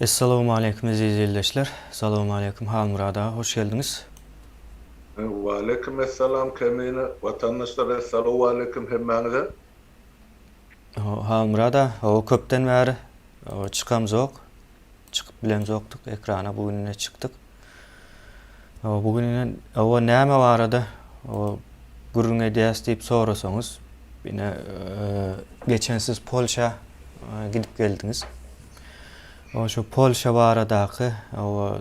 Esselamu aleyküm aziz izleyiciler. Selamu aleyküm Halmurada. Hoş geldiniz. Ve aleyküm esselam kemine vatandaşlar esselamu aleyküm hemmenize. Halmurada o köpten beri çıkamız yok. Çıkıp bilemiz yoktuk. Ekrana bugününe çıktık. Bugünün o näme barada o gurrun ediyas deyip sorasanız yine geçen siz Polşa gidip geldiniz. Şu Polşa baradaki o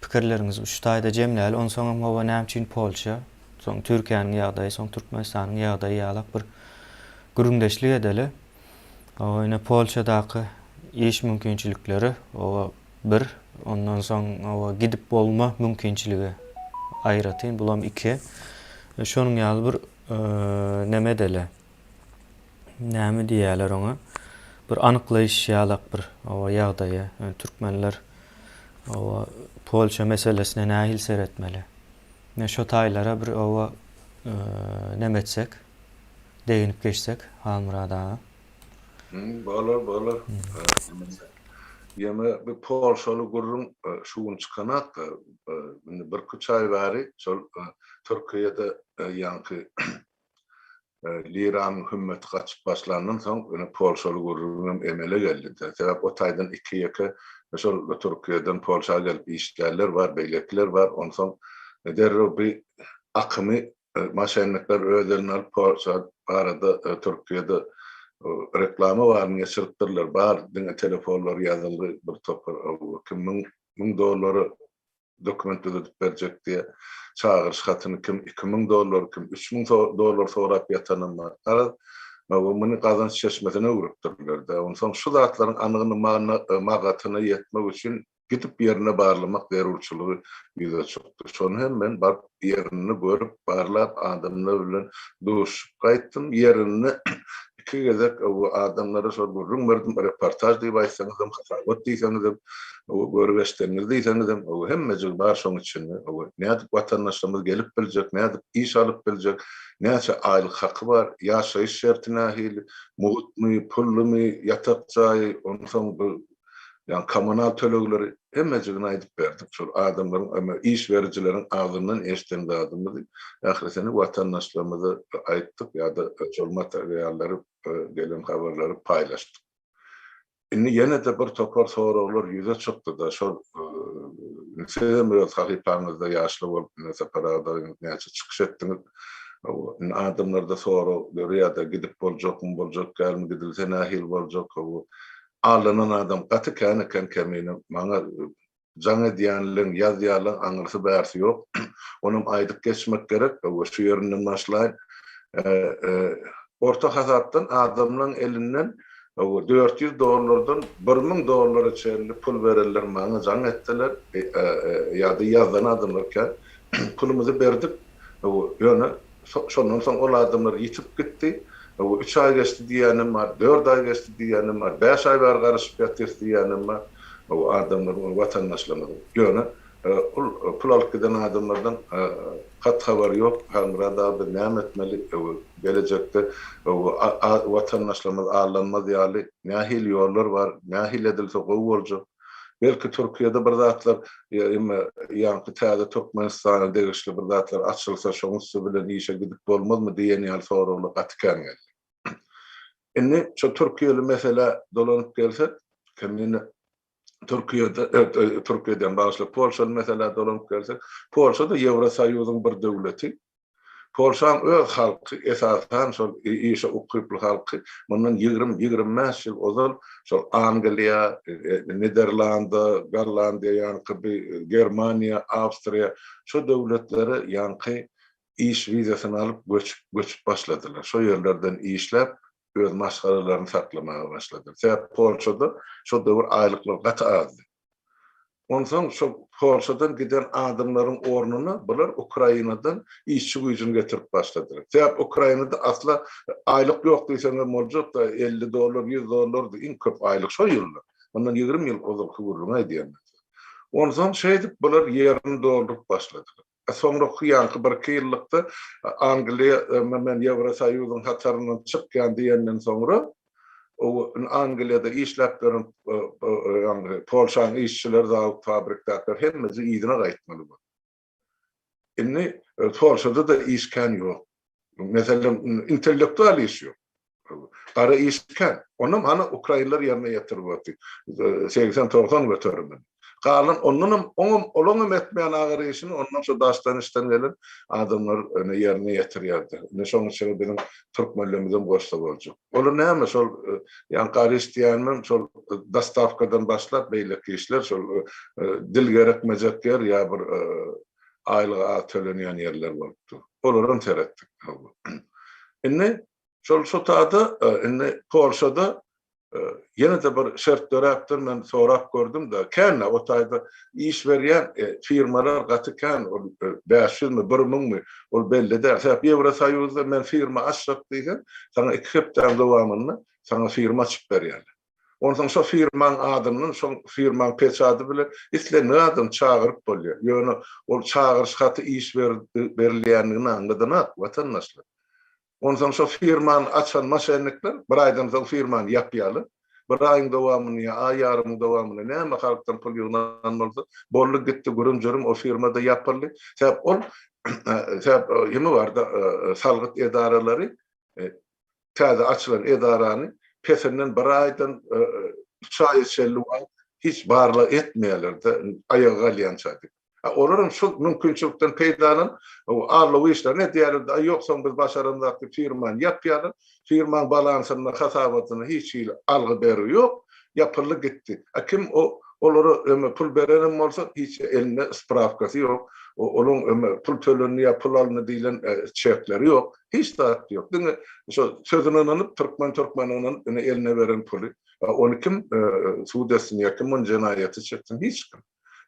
pikirleriniz üçtayda jemläl. On soňam o näme üçin Polşa, soň Türkiýanyň ýagdaýy, soň Türkmenistanyň ýagdaýy ýalyk bir gurrundeşlik edeli. Ine Polşadaky iş mümkinçilikleri o bir, ondan soň o gidip bolma mümkinçiligi aýratyn, bulam iki. Şonuň ýaly bir neme dele. Näme diýerler oňa? Bir anyklaýyş ýalyk bir o ýagdaýy. Türkmenler o Polşa meselesine nähil seretmeli. Ne şo taýlara bir o neme etsek, değinip geçsek Halmurada. Bağlar. Yeme bir Polşaly gurrun şuun çıkanak bir küçay bäri şol Türkiýede ýanky Liran hümmet gaçyp başlandan soň Polşaly gurrun emele geldi. Sebäp o taýdan 2 ýeke şol Türkiýeden Polşaga gelip işgärler var, beýlekler var. Ondan soň derreo bir akymy maşenlikler öýden alyp Polşa barada Türkiýede reklamy var, geçiripdirler. Bar diňe telefonlar ýazyldy bir topar kim $1000 dokument ödedip berjek diýe çağırış hatyny kim $2000 kim $3000 sorap ýatanam var. Bu muny gazanç çeşmesine urupdyrlar. Ondan soň şu zatlaryň anygyny magatyna ýetmek üçin gidip ýerine barlamak derurçylygy ýüze çykdy. Şonu hem men bar ýerini görüp barlap adamlar bilen duşup gaýtdym. Ýerini iki gezek o adamlara sorgurun verdim reportaj diýip aýtsaňyz, hasabat diýseňiz, o görgeçleriniz diýseňiz, o hemmejik bar şoň için. O näde watandaşlarymyz gelip biljek, näde iş alyp biljek, näçe aýlyk haky bar, ýaşaýyş şertine hili, muhitmi, pullumy, ýatak jaýy, ondan soň yani kommunal tölegleri hemmejigini aýdyp berdik. Şol adamlaryň, iş berjileriň agzyndan eşitden adamlar ähresini watandaşlarymyza aýtdyk ýa-da şol materiallary gelen habarlary paýlaşdyk. Indi ýene de bir topar soraglar ýüze çykdy da şol sen biraz hakypaňyzda ýaşly bolup näçe parada näçe çykyş etdiňiz. Adamlarda sorag ýa-da gidip boljak, gelmi gidilse nähil boljak. Alanan adam gaty käne kemine maňa jaňa diýenliň ýazýarlyň aňyrsy bärsi ýok. Onuň aýdyp geçmek gerek. Şu ýerinden başlaýan orta hasatdan adamlaryň elinden $400'dan $1000 çenli pul bererler maňa jaň etdiler. Ýa-da ýazdan adamlar pulumuzy berdik. Ýöne şondan soň ol adamlar ýitip gitdi. 3 ay geçti diýenim var, 4 ay geçti diýenim var, 5 ay bar garaşyp ýatyr diýenim var. O adamlar, o watandaşlar ýöne pul alyp giden adamlardan hat habar ýok. Hamrada bir näme etmeli gelecekde watandaşlarymyz ağlanmaz ýaly nähil ýollar var, nähil edilse gowy boljak. Belki Türkiýede bir zatlar ýa-da täze Türkmenistana degişli bir zatlar açylsa şoňusy bilen işe gidip bolmazmy diýen ýaly soraglar gatykän geldi. Indi şu Türkiýeli mesele dolanyp gelsek, kimini Türkiýeden başlap Polşa mesele dolanyp gelsek, Polşa da Ýewrosoýuzyň bir döwleti. Polşaň öz halky esasan şol işe ukyply halky mundan 20-25 ýyl ozal şol Angliýa, Niderlanda, Gollandiýa ýa-ni Germaniýa, Awstriýa şu döwletlere ýanky iş wizasyny alyp göçüp başladylar. Şo ýerlerden işläp öz maşgalalaryny saklamaga başladylar. Sebäp Polşada şo döwür aýlyklar gaty azdy. Ondan soň şu Polşadan giden adamlaryň ornuny bular Ukrainadan işçi güýjüni getirip başladylar. Sebäp Ukrainada asla aýlyk ýok diýseňiz boljak da $50, $100 iň köp aýlyk şo ýyllar. Ondan 20 ýyl ozak gurrun aýdýar. Ondan soň şeýdip bular ýerini doldurup başladylar. Soňra ýanky bir ýyllykda Angliýa men Ýewrosoýuzyň hataryndan çykýan diýenden soňra o Angliýada işläp görüp Polşanyň işçiler zawod fabrikatlar hemmesi ýygyna gaýtmaly bu. Inni Polşada da işken ýok. Mesela intellektual iş yok. Ara işken. Onum ana Ukraynalar yerine getirip 80-90 götürümün. Kalan onun etmeyen ağır işini ondan sonra Daştanistan gelen adamlar yerine getiriyordu. Ne son için benim Türk milletimizin boşta olacak. Olur ne ama sol yani Karistiyan'ın sol Dastavkadan başlap beylik işler sol dil gerekmeyecek yer ya bir aylığa tölenýän yerler bolupdy. Olaryň teretdik. Inni şol sotada inni Polşada ýene de bir şert döräpdir men sorap gördüm da känne o taýda iş berýän firmalar gatykan 500 mi 1000 mi ol belli der. Sebäp Ýewrosoýuzda men firma açdyk diýen sana 2 hepden dowamyny sana firma açyp berýärler. Ondan sonra firman adamının son firman peçadı bile islenme adam çağırıp bolýar. Ýöne ol çağırış haty iş berilýändigini anladyna watandaşlar. Ondan sonra firman açan maşenlikler bir aýdan soň firman ýapýaly. Bir aýyň dowamyny ýa aý ýarymyň dowamyny näme halkdan pul ýygnan bolsa bolly gitdi gürüm o firmada ýapyldy. Sebäp ol sebäp ýene barda salgyt edaralary täze açylan edarany pesenden bir aýdan 3 aý içerilip hiç barla etmeýärler de aýaga galýançady. Olaryň şu mümkinçilikden peýdalan o arly işler ne diýerler ýoksa biz başarandak firman ýapýar, firman balansyny, hasabatyny hiç algy beri ýok, ýapyly gitdi. Kim olary pul berenem bolsa hiç eline spravkasy ýok. Onun pul tölenýär, pul alyny diýilen çekleri ýok. Hiç zat ýok. Diňe şu sözüne inanyp Türkmen eline beren puly. Onu kim sudesin ýa-kim on jenaýaty çekdi hiç kim.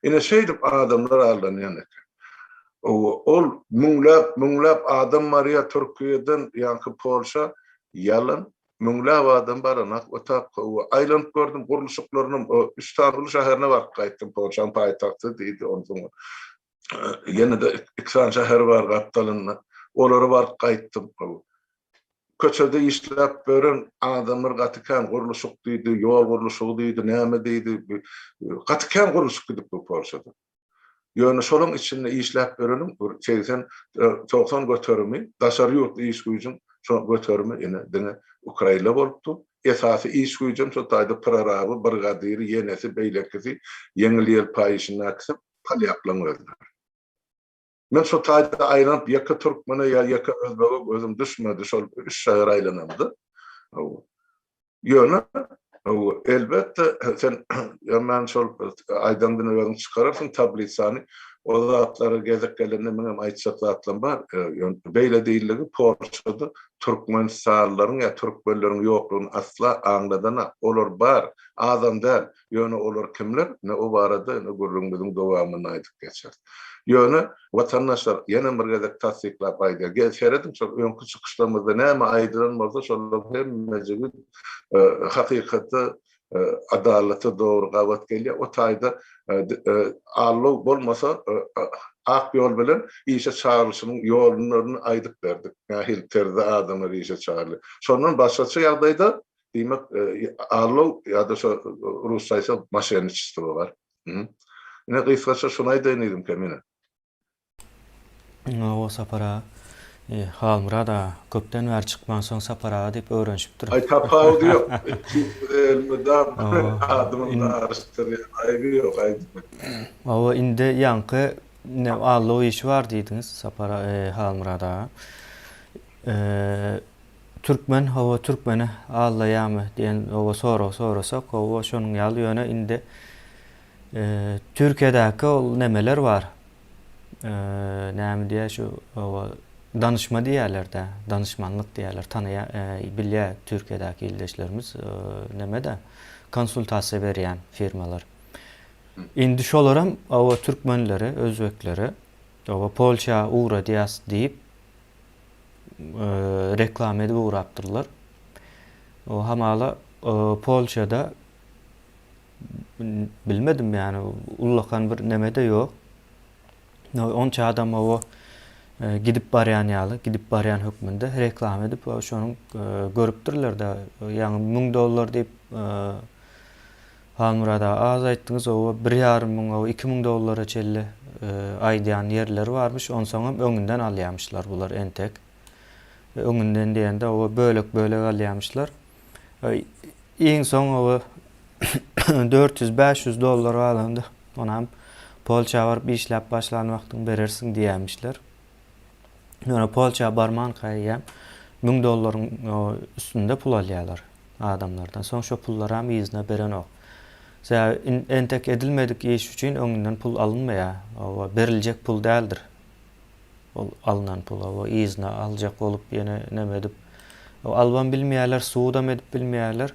Ine şeýdip adamlar aldanýan eken. Ol müňläp adam Maria Türkiýeden ýa-ni Polşa ýalan müňläp adam baranak otap aýlanyp gördüm gurulşyklaryny Istanbul şäherine barıp gaýtdym Polşanyň paýtagty diýdi ondan. Ýene de iksan şäher bar gapdalyny olary barıp gaýtdym. Köçede işläp beren adamlar gatykan gurulşyk diýdi, ýol gurulşygy diýdi, näme diýdi. Gatykan gurulşyk diýip bu Polşada. Ýöne şolaryň içinde işläp berenim 80-90 göterimi, daşary ýurt iş güýjüm şol göterimi ene diňe Ukraina bolupdy. Esasy iş güýjüm şol taýda praraby, brigadir, ýenesi, beýlekisi, ýeňil ýel paýyşyna akysyp palýaplan berdiler. Men şu taýda aýranyp ýaka türkmene ýa-ýaka özbege özüm düşmedi şol 3 şäher aýlanamdy. Ýöne elbette sen men şol aýdandan öňe çykararsyň tablisany o zatlary gezek gelende menem aýtsak zatlam bar. Beýle diýilligi Polşada türkmen sarlaryň ýa türkmenleriň ýoklugyny asla aňladana olar bar. Adam däl. Ýöne olar kimler? Ne o barada ne gurrungyň dowamyny aýdyp geçer. Ýöne watandaşlar ýene bir gezek tasdiklap aýdýar. Geçeredim şol öňkü çykyşlarymyzda näme aýdylan bolsa şol hemmejigi hakykaty adalaty dogry gawat gelýär. O taýda allyk bolmasa ak ýol bilen işe çağrylşynyň ýollaryny aýdyp berdik. Hilterde adamlar işe çağırly. Şondan başgaça ýagdaýda diýmek allyk ýa-da rusçaýsa maşençisi bar. Ne gysgaça şunu aýdýanym kemine. O sapara Halmura da köpden bäri çykman soň sapara diýip öwrenşipdir. Ay tapaw diýip elmedam adamyň araşdyrýar. Aýby ýok aýdyp. O indi ýanky ne ally iş bar diýdiňiz sapara Halmurada. Türkmen hawa türkmeni allaýamy diýen o sorasak o şonuň ýaly ýöne indi Türkiýedäki ol nemeler bar. Näme diýär şu danışma diýerler-de, danışmanlyk diýerler. Bilýär Türkiýedäki ildeşlerimiz nämede konsultasiýa berýän firmalar. Indi şolaram o türkmenleri, özbekleri, o Polşa uğra diýip reklam edip uğrapdyrlar. O hamala Polşada bilmedim yani ullakan bir nemede ýok. Onça adam o gidip baryan ýaly, gidip baryan hökmünde reklam edip şonuň görüpdirler da ýani $1000 diýip Halmurada az aýtdyňyz, o 1,5 müň, o 2.000 dollara çelli aýdýan ýerleri barmış, onsoň öňünden alýarmyşlar bular entek. Öňünden diýende o bölek alýarmyşlar. Iň soň o $400-500 alandy. Onam Polşa baryp işläp başlanmakdyň berersiň diýärmişler. Ýöne Polşa barman kaýýam $1000 üstünde pul alýarlar adamlardan. Soň şo pullar hem ýyzyna beren ok. Entek edilmedik iş üçin öňünden pul alınmaýar. O beriljek pul däldir. Ol alınan pul, o ýyzyna aljak bolup ýene neme edip o alban bilmeýärler, suwdam edip bilmeýärler.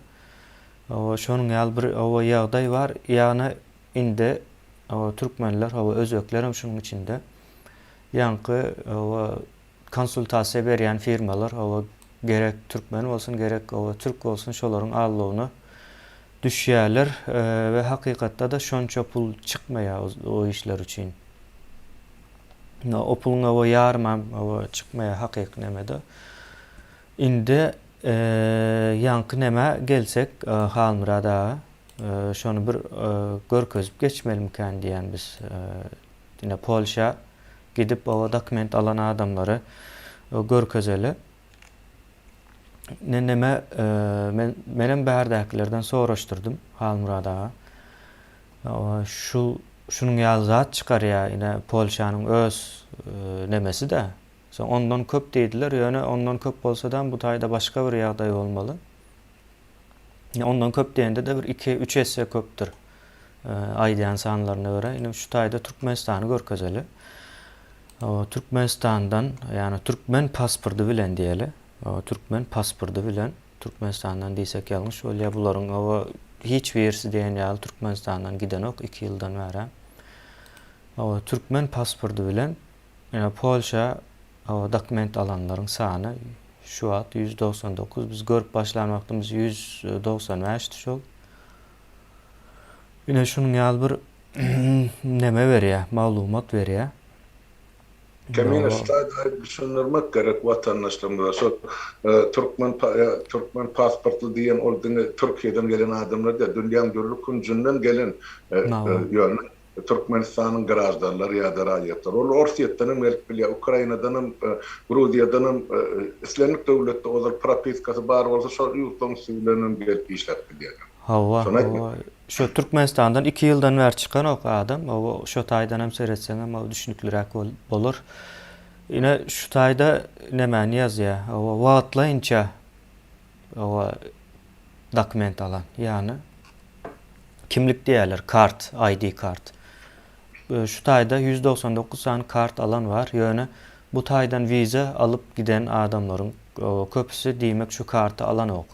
O şonuň ýaly bir o ýagdaý bar. Ýani indi o türkmenler, o özbekler hem şunun içinde ýanky o konsultasiýa berýän firmalar, o gerek türkmen bolsun, gerek o türk bolsun, şolaryň allygyny düşýärler we hakykatda da şonça pul çykmaýar o işler üçin. O pulun o ýarmam o çykmaýar hakyky nemede. Indi ýanky neme gelsek Halmurada şonu bir görkezip geçmelimken diýen biz ýine Polşa gidip o dokument alan adamlary görkezeli. Neme menem bärdäklerden soraşdyrdym Halmurada. Şunun ýaly zat çykarýar ýine Polşanyň öz nemesi de. Soň ondan köp diýdiler, ýöne ondan köp bolsa-da bu taýda başga bir ýagdaý bolmaly. Ondan köp diýende de bir 2-3 esse köpdür. Aýdýan sanlaryna görä. Ýene şu taýda Türkmenistany görkezeli. O Türkmenistandan, ýani türkmen pasporty bilen diýeli. O türkmen pasporty bilen Türkmenistandan diýsek ýalňyş bolýar. Bularyň o hiç birisi diýen ýaly Türkmenistandan giden ok 2 ýyldan bäri. O türkmen pasporty bilen Polşa o dokument alanlaryň sany şu wagt 199. Biz görüp başlanmakdymyz 195 şol. Ýene şunuň ýaly bir neme berýär, maglumat berýär. Kemin istadi düşünürmek gerek vatandaşlarımıza. So Türkmen pasportlu diýen ol Türkiýeden gelen adamlar da dünýäň dürli küncünden gelen ýöne Türkmenistanyň garajdalary ýa-da raýatlar. Ol Orsiýetden hem bilýär, Ukrainadan, Gruziýadan Islamik döwletde olar propiskasy bar bolsa şo ýurtdan süýlenen gelip işläp bilýär. Hawa. Şo Türkmenistandan 2 ýyldan bäri çykan ok adam, o şo taýdan hem seretseň hem düşünükliräk bolur. Ýene şu taýda nemeni ýazýar? O wagtlaýynça o dokument alan, ýani kimlik diýerler, kart, ID kart. Şu taýda 199 sany kart alan bar. Ýöne bu taýdan viza alıp giden adamlaryň köpüsi diýmek şu karty alan ok.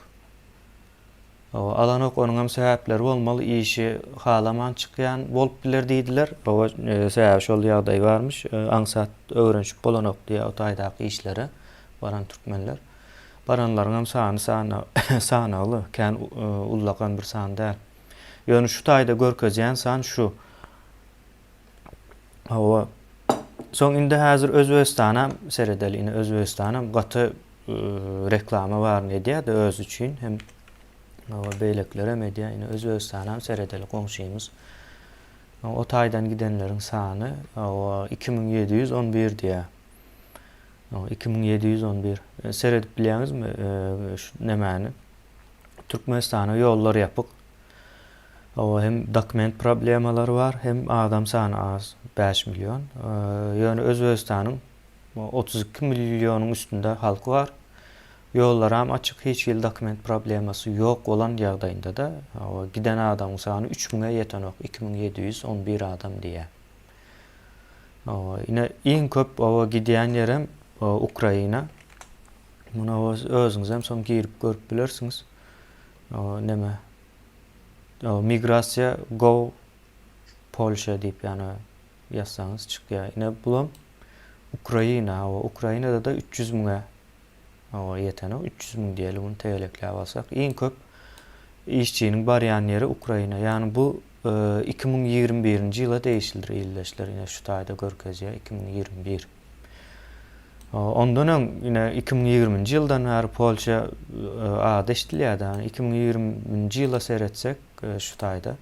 O alan ok onuň hem sebäpleri bolmaly, işi halaman çykýan bolup biler diýdiler. O sebäp şol ýagdaý barmyş. Aňsat öwrenşip bolan ok diýe o taýdaky işlere baran türkmenler. Baranlaryň hem sanaly, kän ullagan bir san däl. Ýöne şu taýda görkezýän san şu. O soň indi häzir Özbegistanam seredeli, ine Özbegistanam gaty reklama bar diýär-de öz üçin hem beýleklere media ine Özbegistanam seredeli goňşymyz. O taýdan gidenleriň sany 2711 diýär. 2711. Seredip bilýäňizmi şu nemeni? Türkmenistana ýollar ýapyk. O hem dokument problemalary bar, hem adam sany az, 5 milyon. Ýöne Özbegistanyň 32 milyonyň üstünde halky bar. Ýollar hem açyk, hiç ýyl dokument problemasy ýok bolan ýagdaýynda da o giden adamyň sany 3000'e ýeten ok, 2711 adam diýär. Ine iň köp o gidýän ýerem Ukraina. Muny özüňiz hem soň girip görüp bilersiňiz. Neme? Migrasiya Go Polşa diýip ýani ýazsaňyz çykýar. Ine bulam Ukraina, Ukrainada da 300.000'e ýeten, 300.000 diýeli bunu tegelekläp alsak. Iň köp işçiniň barýan ýeri Ukraina. Ýani bu 2021-nji ýyla değişildir illeşler. Ine şu taýda görkezýär 2021. Ondan öň ine 2020-nji ýyldan bäri Polşa ada iştilýärdi. 2020-nji ýyla seretsek şu taýda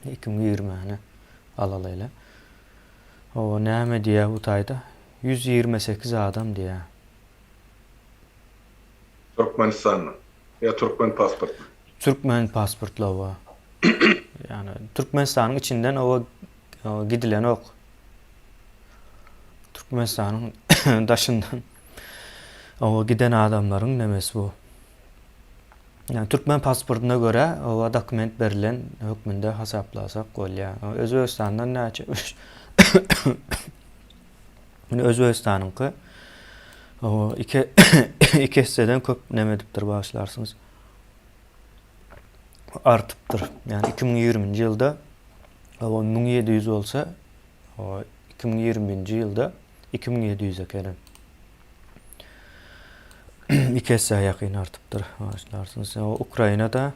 2020-ni alalyla. O näme diýär bu taýda? 128 adam diýär. Türkmenistan'ın ya Türkmen pasportu. Türkmen pasportlawy bar. Yani Türkmenistanyň içinden o gidilen ok. Türkmenistanyň daşyndan o giden adamlaryň nemesi bu. Yani Türkmen pasportuna göre o dokument berilen hökmünde hasaplasak bolýar. Özbegistandan näçe? Özbegistanyňky o iki hisseden köp neme dipdir başlarsınız. Artypdyr. Yani 2020-nji ýylda o 1700 bolsa, o 2020-nji ýylda 2700'e gelen. İki hisse ýakyn artypdyr başlarsınız. O Ukrainada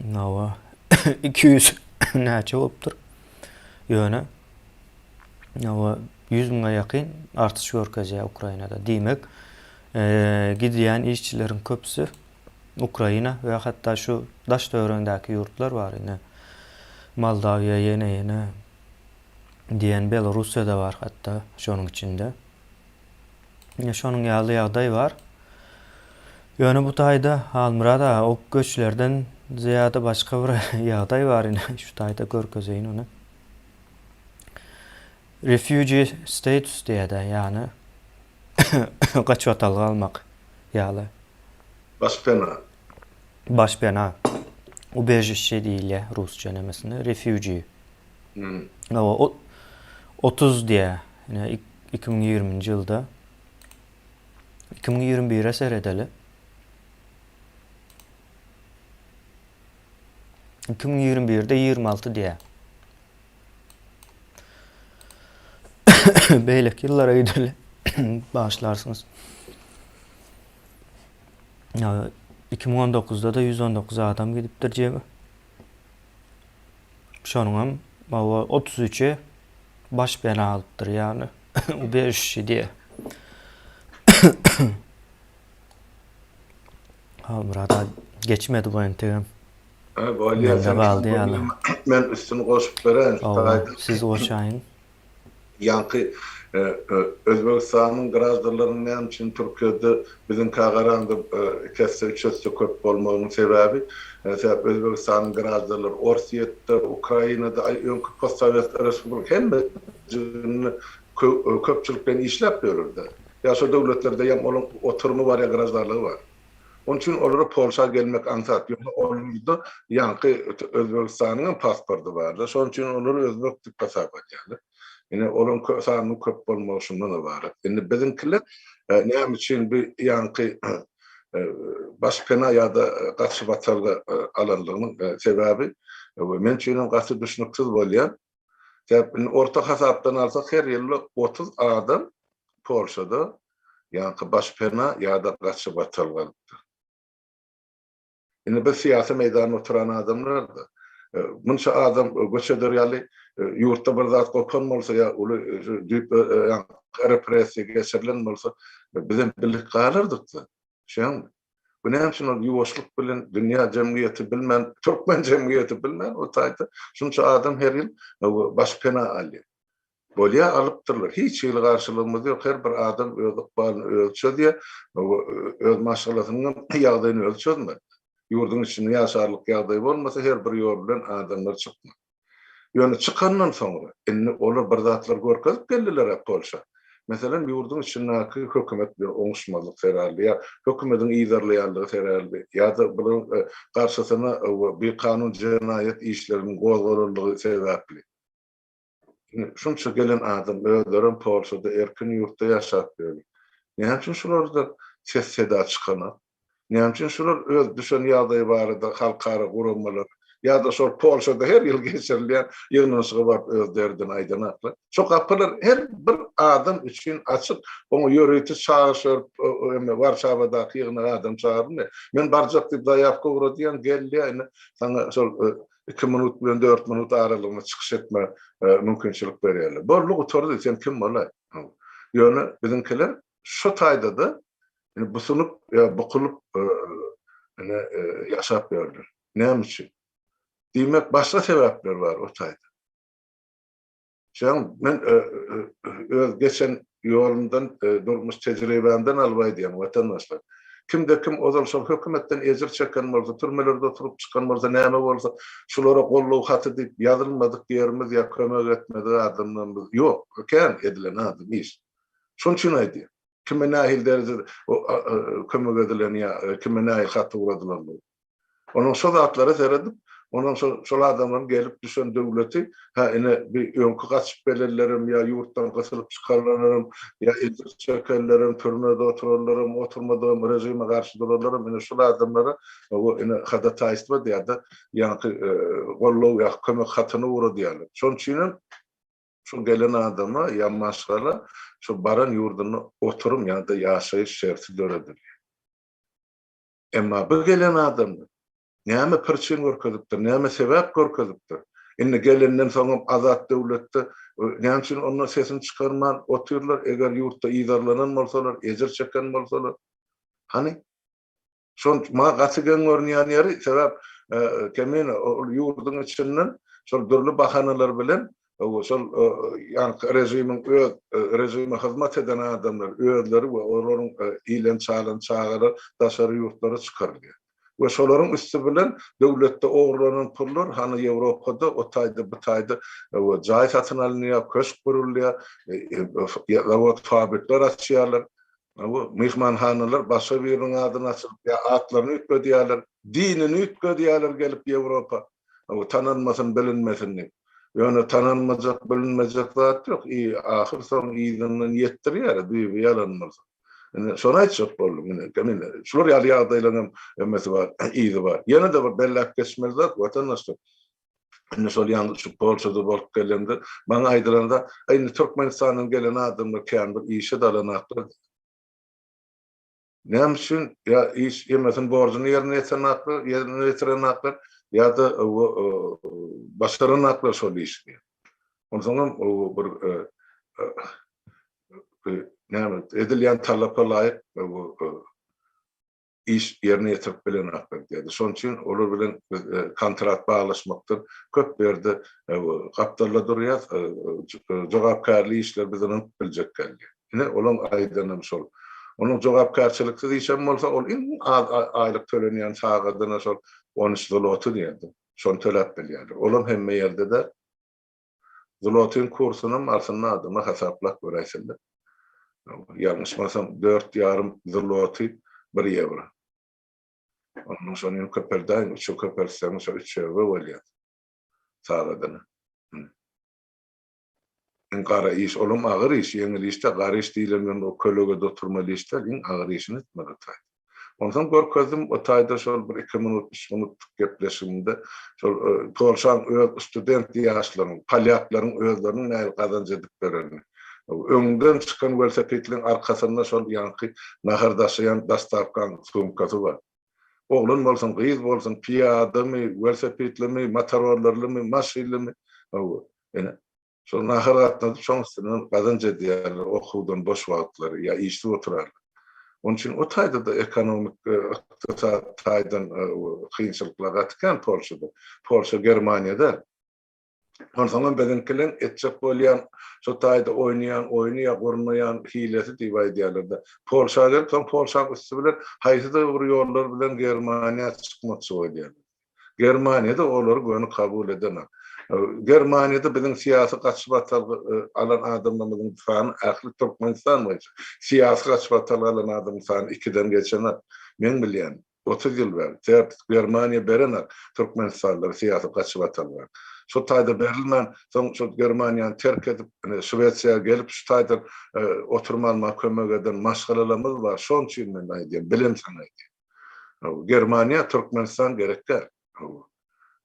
nawa 200 näçe bolupdyr. Ýöne nawa 100 000'a ýakyn artış görkezýär Ukrainada. Diýmek, gidiýän işçileriň köpüsi Ukraina we hatda şu daş döwründäki ýurtlar bar ine. Moldawiýa ýene diýen Belorussiýada bar hatda şonuň içinde. Şonuň ýaly ýagdaý bar. Ýöne bu taýda Almyrada ok göçlerden ziyada başga bir ýagdaý bar ine. Şu taýda görkezeýin onu. Refugee status diýär, ýani gaçwatal galmak ýaly. Başpena. Ubежище diýilýär rusça nemesinde. Refugee. O 30 diýär. Ýani 2020-nji ýylda 2021'e seredeli. 2021'de 26 diýär. Beýlek ýyllara gideli başlarsınız. 2019'da da 119 adam gidipdir jemi. Şonuň hem 33'e baş bena alypdyr ýani. Ubежище diýär. Almyrada geçmedi bu entegem. Men üstüni goşup beren. Siz goşaýyn. Yankı Özbegistanyň grazdalarynyň näme üçin Türkiýede biziň kagarandy kesse üçüstü köp bolmagynyň sebebi Özbegistanyň grazdalary Orsiýetde, Ukrainada, öňkü postsovet respublika hem köpçülikden işläp berýärler. Ýa-da döwletlerde ýa olaň oturumy bar, ýa grazdalarygy bar. Onun için olara Polşa gelmek ansat yok. Onlarda yankı Özbegistanyň pasportu bardy. Şoň üçin olar özbek pasaport ýaly. Yine olan sağını köp bolmagyşyndan da bar. Indi biziňkiler näme üçin bir yankı başpena ýa-da gaçyp atalga alanlygynyň sebebi men üçin gaçyp düşünüksiz bolýar. Sebäbi orta hasapdan alsak her ýyly 30 adam Polşada yankı başpena ýa-da gaçyp atalgalypdyr. Indi bu siyasi meýdanyna oturan adamlar da munça adam göç ederýärli ýurtda bir zat gopan bolsa ýa uly düýp repressiýa geçirilen bolsa bizim birlik galyrdyk da. Şoň bu näme üçin ýuwaşlyk bilen dünýä jemgyýeti bilmän, Türkmen jemgyýeti bilmän o taýda şunça adam her ýyl başpena alýar. Bolýa alypdyrlar. Hiç ýyl garşylygymyz ýok. Her bir adam öz ykbalyny ölçedi, öz maşgalatynyň ýagdaýyny ölçedi. Ýurdun içinde ýaşarlyk ýagdaý bolmasa her bir ýol bilen adamlar çykdy. Ýöne çykandan soňra indi olar bir zatlar görkezip geldiler Polşa. Meselem ýurdun içindäki hökümet bir oňuşmazlyk seräldi ýa hökümetiň iýdarlaýanlygy seräldi ýa-da bunyň garşysyna bir kanun jenaýet işleriniň gozgaryldygy sebäpli. Şunça gelen adam öldüren Polşada erkin ýurtda ýaşap berdi. Näme üçin şularda ses seda çykana? Näme üçin şular öz düşen ýagdaý barada halkara gurulmalar ýa-da şol Polşada her ýyl geçirilýän ýygnanyşyga barp öz derdini aýdanaklar. Şu kapylar her bir adam üçin açyk. Onu ýöretip çağırşyp Warşawadaky ýygyna adam çağırdy. Men barjak diýip daýapka uradýan geldi ýa-ni sana şol 2 minut bilen 4 minut aralygyna çykyş etme mümkinçilik berýärler. Borlugy tordy sen kim bolar? Ýöne bizimkiler şu taýda da busunup bukulup ýaşap berdiler. Näme üçin? Diýmek başga sebäpler bar o taýda. Şoň men öz geçen ýolumdan durmuş tejribemden albaý diýen watandaşlar. Kimde kim ozal şol hökümetten ejir çeken bolsa, türmelerde oturup çykan bolsa, näme bolsa, şolara gollaw haty diýip ýazylmadyk ýerimiz ýa kömek etmedi adamdan biz. Ýok, kän edilen adam iş. Şoň üçin aýdy. Kime nähil derejede kömek edilen ýa kime nähil haty uradylar. Onun şol zatlara seredip, onun şol adamlaryň gelip düşen döwleti bir öňkü gaçyp belerlerim ýa ýurtdan gaçylyp çykarlarym ýa ejir çekenlerim, türmede oturarlarym, oturmadığım rejime garşy durarlarym, şol adamlara hada taýsma diýär-de, ýa-ni gollaw ýa kömek hatyny urady diýerler. Şoň üçin şu gelen adama ýa maşgala şu baran ýurduny oturum ýa-da ýaşaýyş şerti döredir. Emma bu gelen adam näme pirçin görkezipdir, näme sebäp görkezipdir? Indi gelenden soňam azat döwletde näme üçin onlar sesini çykarman oturlar eger ýurtda idarlanan bolsalar, ejir çeken bolsalar. Hani şoň ma gaçygen görnýän ýeri sebäp kemen ýurduň içinden şol dürli bahanalar bilen şol rejime hyzmat eden adamlar özleri we olaryň ilen çalan çağıry daşary ýurtlara çykarylýar. Ve şolaryň üstü bilen döwletde ogurlanan pullar hani Ýewropada o taýda bu taýda jaý satyn alynýar, köşk gurulýar, zawod fabrikler açýarlar. Bu mehmanhanalar başga biriň adyna açyp atlaryny ütgedýärler, dinini ütgedýärler gelip Ýewropa. Bu tananmasyn, bilinmesin. Ýöne tananmajak, bilinmejek zat ýok. Ahyr soň ýygynyň ýetdirýär, duýup ýalanmaz. Şonu aýtjak boldum. Şular ýaly ýagdaýlaryň emmesi bar, ýygy bar. Ýene de bir bellek geçmeli zat watandaşlar. Şol ýaly şu Polşada bolup gelende, maňa aýdylanda, "Aýny Türkmenistanyň gelen adamlar kän bir işe dalanakdyr." Näme üçin ýa iş ýemesin borcuny ýerine ýetirenakdyr, ýa-da başaranakdyr şol işi. Onsoňam bir näme edilýän talapa laýyk iş ýerine ýetirip bilenakdyr diýdi. Şoň üçin olar bilen kontrat baglaşmakdyr. Köp berde gapdarla durýar, jogapkärli işler bizden biljek geldi. Ine olaň aýdanyň şol. Onun jogapkärçilikli diýsem bolsa, ol aýlyk tölenýän çağadyna şol 13 zloty diýerdi. Şonu töläp bilýärdi. Olam hemme ýerde de zlotyň kursunyň arsyna adama hasaplap göräýsinler. Ýalňyşmasam 4,5 zloty 1 euro. Onun şonu köperden, şu köpersen şu 3 euro bolýar. Çağadyna. Gara iş, olum ağır iş, ýeňil işde gara iş diýilen o kölege oturmaly işler, ağır işini etmeli taýda. Ondan görkezdim o taýda şol bir 2 minut, 3 minutlyk gepleşimde şol Polşanyň öz student ýaşlaryň, polyaklaryň özleriniň näme gazanç ediplerini. Öňden çykan velosipedliň arkasynda şol ýanky nahardaşaýan dastavkan sumkasy bar. Oğlun bolsun, gyz bolsun, piyadamy, velosipedlimi, motorollarlymy, maşinlimi, şol nahar gatnadyp şoňsyny gazanç edýärler, okuwdan boş wagtlary ýa işde oturarlar. Onun için o taýda da ekonomik taýdan kynçylyklar gatkan Polşada. Polşa Germaniýada. Ondan bedenkilen etjek bolýan, şo taýda oýnaýan, oýny ýa gurmaýan hilesi diýip aýdýarlar. Polşada Polşa üstü bilen haýsy da bir ýollar bilen Germaniýa çykmakçy bolýar. Germaniýada olary göni kabul edenler. Germaniýada bizim siyasi gaçyp alan adamlaryň sany ähli Türkmenistan boýunça siyasi gaçyp alan adamlaryň sany 2den geçenler men bilýän 30 ýyl berdi. Germaniýa berener Türkmenistanlar siyasi gaçyp alanlar. Şu taýda berilmän soň şu Germaniýany terk edip Şwetsiýa gelip şu taýda oturmalyma kömek eden maşgalalarymyz bar. Şoň üçin men aýdym, bilim sana aýdym. Germaniýa Türkmenistan gerekler.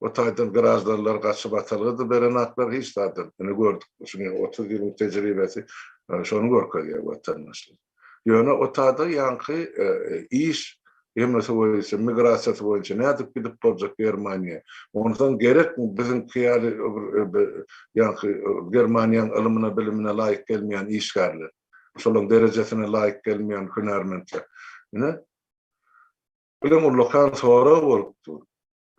O taýdan garajlarlar gaçyp atalgydy berenaklar hiç taýdan. Ine gördük. Şunu 30 ýylyk tejribesi şonu görkezýär watandaşlar. Ýöne o taýda ýanky iş emesi boýunça migrasiýa boýunça nädip gidip boljak Germaniýa. Ondan gerek bizim ýanky Germaniýanyň ilmine bilimine laýyk gelmeýän işgärler. şolun derejesine laýyk gelmeýän hünärmendler. Ine bilen ullukan sonra bolupdy.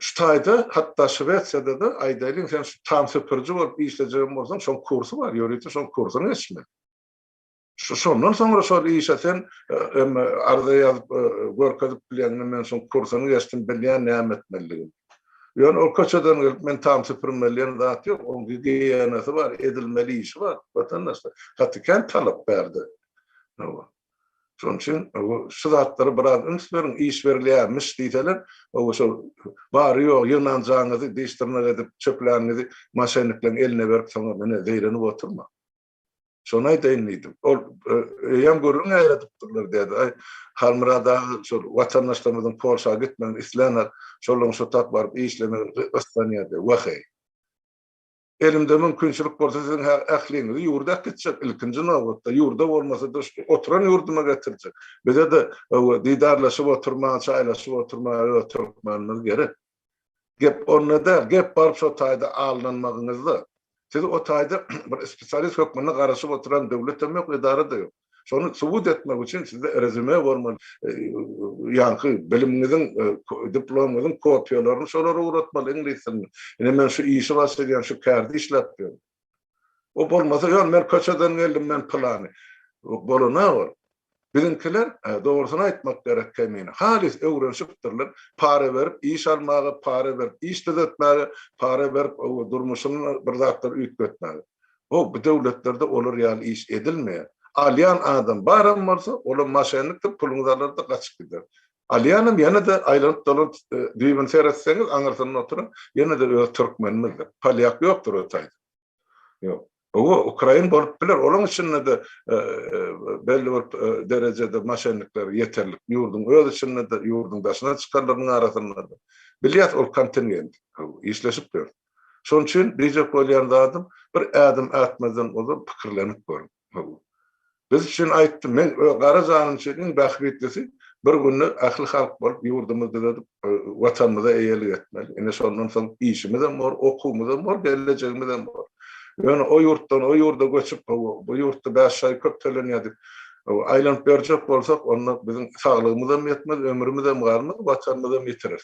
Ştaýda hatda Şwetsiyada da aýdaýlyň sen şu tam süpürji bolup işlejegin bolsaň şol kursy bar, ýöreýär şol kursyny geçme. Şondan soňra şol işe sen arda ýazyp görkezip bilenini men şol kursyny geçdim bilýän näme etmeligim. Ýöne o köçeden gelip men tam süpürmeliyim zat ýok, onun giýenesi bar, edilmeli işi bar. Vatandaşlar hatda talap berdi. Şoň üçin şu zatlary biraz ünsberin iş berilýärmiş diýseler, o şol bary ýok, ýynanjaňyzy diýişdirmek edip çöpläňizi maşenlikleň eline berip soňra mene zeýrenip oturma. Şonu aýdaýyn. Ol ýam görüň aýratypdyrlar diýdi. Halmyrada şol watandaşlarymyzyň Polşa gitmän isläner, şolaryň şu tap baryp işlemek Estoniýada wahey. Elimde mümkinçilik bolsa siziň ähliňizi ýurda gitjek, ilkinji nowatda ýurda bolmasa da oturan ýurduma getirjek. Bize de diýdarlaşyp oturmagy, çaýlaşyp oturmagyňyz gerek. Gep onda, gep baryp şo taýda alnanmagyňyzda. Siz o taýda bir spesialist hökmüne garaşyp oturan döwlet hem ýok, edara da ýok. Şonu subut etmek için sizde rezüme bolmaly. Ýa-ni bilimiňiziň, diplomaňyzyň kopýalaryny şolara uratmaly ingliýsini. Ine men şu işi başlaýan şu kärdi işläpdim. O bolmasa ýa men köçeden geldim men plany. Bolana bar. Bizimkiler doğrusunu aýtmak gerek kemine. Halis öwrenşipdirler, para berip iş almagy, para berip iş düzetmäge, para berip durmuşyny bir zatlar üýtgetmäge. O bu döwletlerde olar ýaly iş edilmeýär. Alyan adam baram bolsa, ola maşenlikde puluňyzlarda gaçyp gider. Alyanım ýene de aýlanyp dolan düýbün seretseňiz aňyrsyny oturan, ýene de öz türkmenmizdir. Polyak ýokdur o taýda. Ýok. O Ukrayn bolup biler, olaň üçin de belli bir derejede maşenlikler ýeterlik. Ýurdun öz içinde de ýurdun başyna çykanlaryň arasynda da. Bilýät ol kontingent, işleşip dur. Şoň üçin diýjek bolýan zatym bir ädim ätmeden olur pikirlenip görün. Biz üçin aýtdym, men gara janyň üçin bahmetlisi bir günni ahli halk bolup ýurdumyzda da watanymyza eýelik etmeli. Ine şondan soň işimiz hem bar, okumyz hem bar, gelecegimiz hem bar. Ýöne o ýurtdan o ýurda göçüp bu ýurtda bäşaý köp tölenýärdi. Aýlanyp berjek bolsak, onda biziň saglygymyz hem ýetmez, ömrümiz hem garmy, watanymyz hem ýitirir.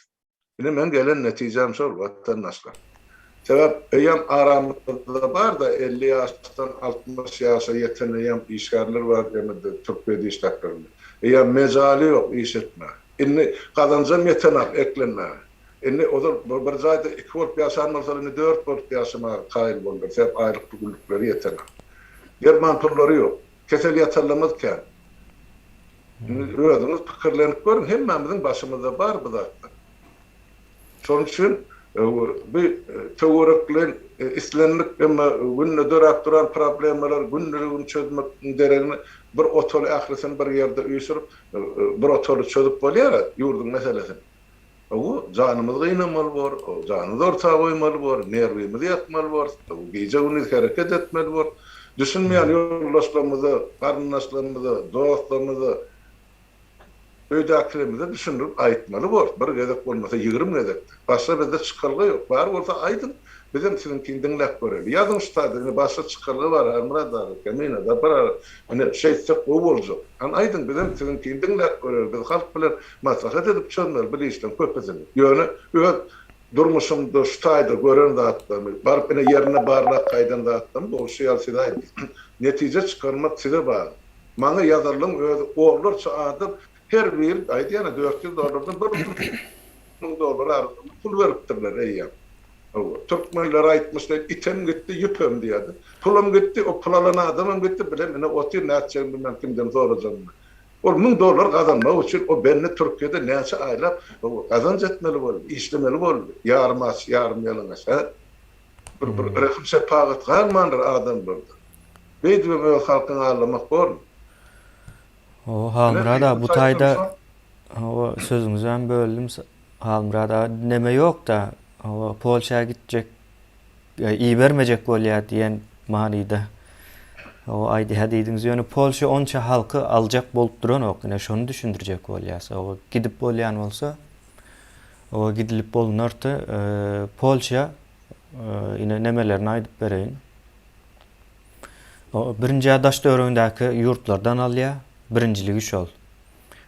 Ine men gelen netijem şol watandaşlar. Sebäp eýem aramyzda bar da 50 ýaşdan 60 ýaşa ýetenýän işgärler bar demede Türkiýede işläpdirler. Eýem mejali ýok iş etme. Inni gazanjam ýetenap eklenme. Inni o da bir zaýda 2 bolup ýaşanmasalar 4 bolup ýaşama kaýyl boldy. Sebäp aýlyk pulları ýetenap. German pullary ýok. Kesel ýatarlamazken. Özüňiz pikirlenip görün, hemmemiziň başymyzda bar bu zatlar. Şoň üçin bir töwereklen islenlik emma günne dörap duran problemler günlerini çözmek deregini bir otol ahlisin bir ýerde üýsürip bir otolu çözüp bolýar ýurdun meselesini. O janymyz gynamaly bar, o janyny ortaga goýmaly bar, nerwimiz ýatmaly bar, gejegini hereket etmeli bar. Düşünmeýän ýoldaşlarymyzy, garyndaşlarymyzy, dostlarymyzy öýdäkilerimize düşünüp aýtmaly bar. Bir gezek bolmasa 20 gezek. Başga bizde çykalgy ýok. Bar bolsa aýdyn. Bizim sizinkini dinläp görelim. Ýazyň ştadyny başga çykalgy bar, Armradar, Kemina da bar. Hani şeýsek o boljak. An aýdyn bizim sizinkini dinläp görelim. Biz halk bilen maslahat edip çözmeli bilýän köpesini. Ýöne öz durmuşymda ştaýda gören zatlarmy, baryp ene ýerine barlak gaýdan zatlarmy bolşýar size netije çykarmak size bar. Maňa ýazarlyň öz oglarça adyp her bir aýdýana $400 $1,000 pul beripdirler eýýär. Türkmenler aýtmışlar, item gitti, ýüpem diýdi. Pulum gitti, o pul alan adamym gitti, bilen mene otyr näçe bilmem kimden sorajam. O $1,000 gazanmak üçin o benni Türkiýede näçe aýlap gazanç etmeli boldy, işlemeli boldy. Yarım ýalyňaç. Bir refse pagat garmandyr adam boldy. Beýdibem öz halkyny ağlamak boldy. O Halmyrada bu taýda o sözüňizden böldüm. Halmyrada neme ýok da o Polşa gitjek, iyi bermejek bolýar diýen manyda. O aýdy hadidiňiz ýöne Polşa onça halky aljak bolup duran ok, ine şonu düşündirjek bolýarsa, o gidip bolýan bolsa, o gidilip bolunardy. Polşa ine nemelerini aýdyp bereýin. O birinci daş döwründäki ýurtlardan alýa, birinciligi şol.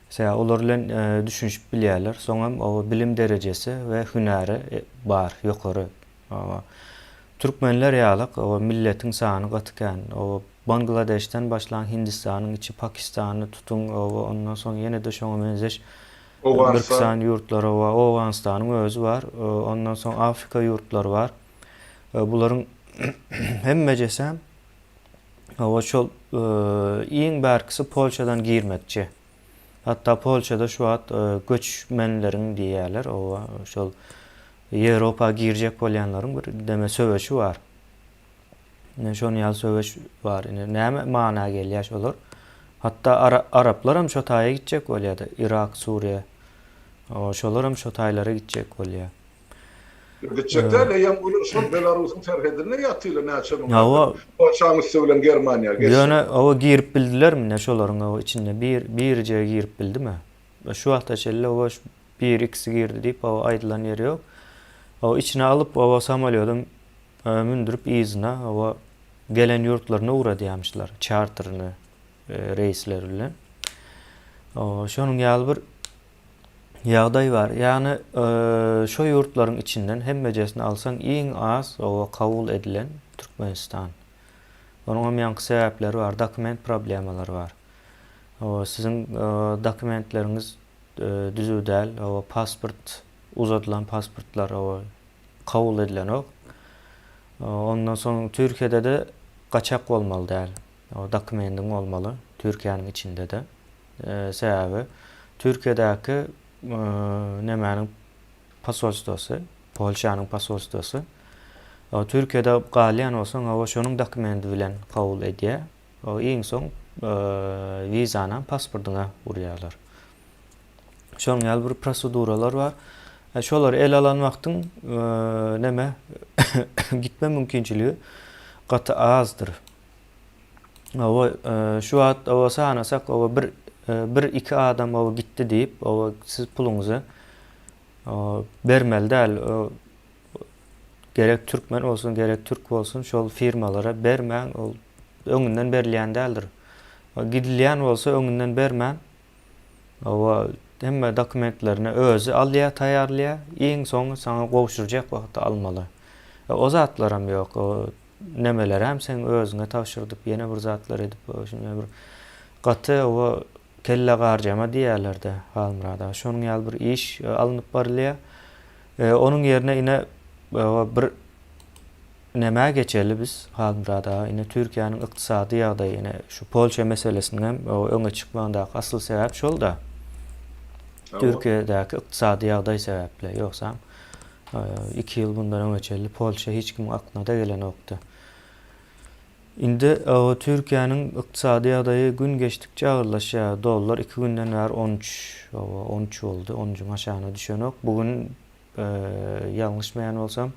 Mesela olar bilen düşünüp bilýärler. Soňam o bilim derejesi we hünäri bar, ýokary. Türkmenler ýalyk o milletiň sany gatykän. O Bangladeşden başlan Hindistanyň içi Pakistany tutun ondan soň ýene de şoňa benzeş bir kısan ýurtlary bar. Owganistanyň özü bar. Ondan soň Afrika ýurtlary bar. Bularyň hemmejesem şol iň bärkisi Polşadan girmekçi. Hatta Polşada şu wagt göçmenleriň diýerler. Şol Ýewropa girjek bolýanlaryň bir deme söwüşi bar. Şonu ýaly söwüş bar. Näme maana gelýär şolar? Hatta Araplar hem şo taýa gitjek bolýardy. Irak, Suriýe. Şolar hem şo taýlara gitjek bolýar. Gitjekler ýa bular şol Belarusyň terhedine ýatylar näçe bu. Hawa Polşa bilen Germaniýa geçdi. ýöne hawa girip bildilermi ne şolaryň hawa içinde bir ýere girip bildimi? Şu wagta şelle hawa bir ikisi girdi diýip hawa aýdylan ýeri ýok. Hawa içine alıp hawa samolyodum mündürüp izine hawa gelen ýurtlaryna uğra diýmişler. Charteryny reisler bilen. Şonuň ýaly bir ýagdaý bar. Ýani şo ýurtlaryň içinden hemmejesini alsaň iň az kabul edilen Türkmenistan. Onuň ýanky sebäpleri bar, dokument problemalary bar. Siziň dokumentleriňiz düzü däl, pasport, uzadylan pasportlar kabul edilen ok. Ondan soň Türkiýede de gaçak bolmaly däl. Dokumentin bolmaly Türkiýanyň içinde de. Sebäbi Türkiýedäki nemäniň pasolstosy, Polşanyň pasolstosy Türkiýede galýan bolsaň şonuň dokumenti bilen kabul edýär. Iň soň wizana, pasportyna urýarlar. Şonuň ýaly bir proseduralar bar. Şolar el alan wagtyň neme gitme mümkinçiligi gaty azdyr. Şu wagt sanasak bir iki adam gitti diýip siz puluňuzy bermeli däl. Gerek Türkmen olsun, gerek Türk olsun şol firmalara bermäň, ol öňünden berilýän däldir. Gidilýän bolsa öňünden bermän. Hemme dokumentlerini özü alýa, taýýarlýa, iň soň saňa gowşurjak wagtda almaly. O zatlar hem ýok, nemeler hem sen özüňe tapşyrdyp ýene bir zatlar edip şuňa bir gaty kelle garjama diýerler-de halmyrada. Şonuň ýaly bir iş alınıp barylýar. Onuň ýerine ine bir näme geçeli biz halmyrada ine Türkiýanyň ykdysady ýagdaýy ine şu Polşa meselesinden öňe çykmandaky asyl sebäp şol da. Türkiýedäki ykdysady ýagdaý sebäple ýoksa 2 ýyl bundan öňeçeli Polşa hiç kim aklyna da gelen okdy. Indi Türkiýanyň ykdysady ýagdaýy gün geçdikçe agyrlaşýar. Dollar 2 günden bäri 13 boldy. 10-jyň aşagyna düşen ok. Bugün ýalňyşmaýan bolsam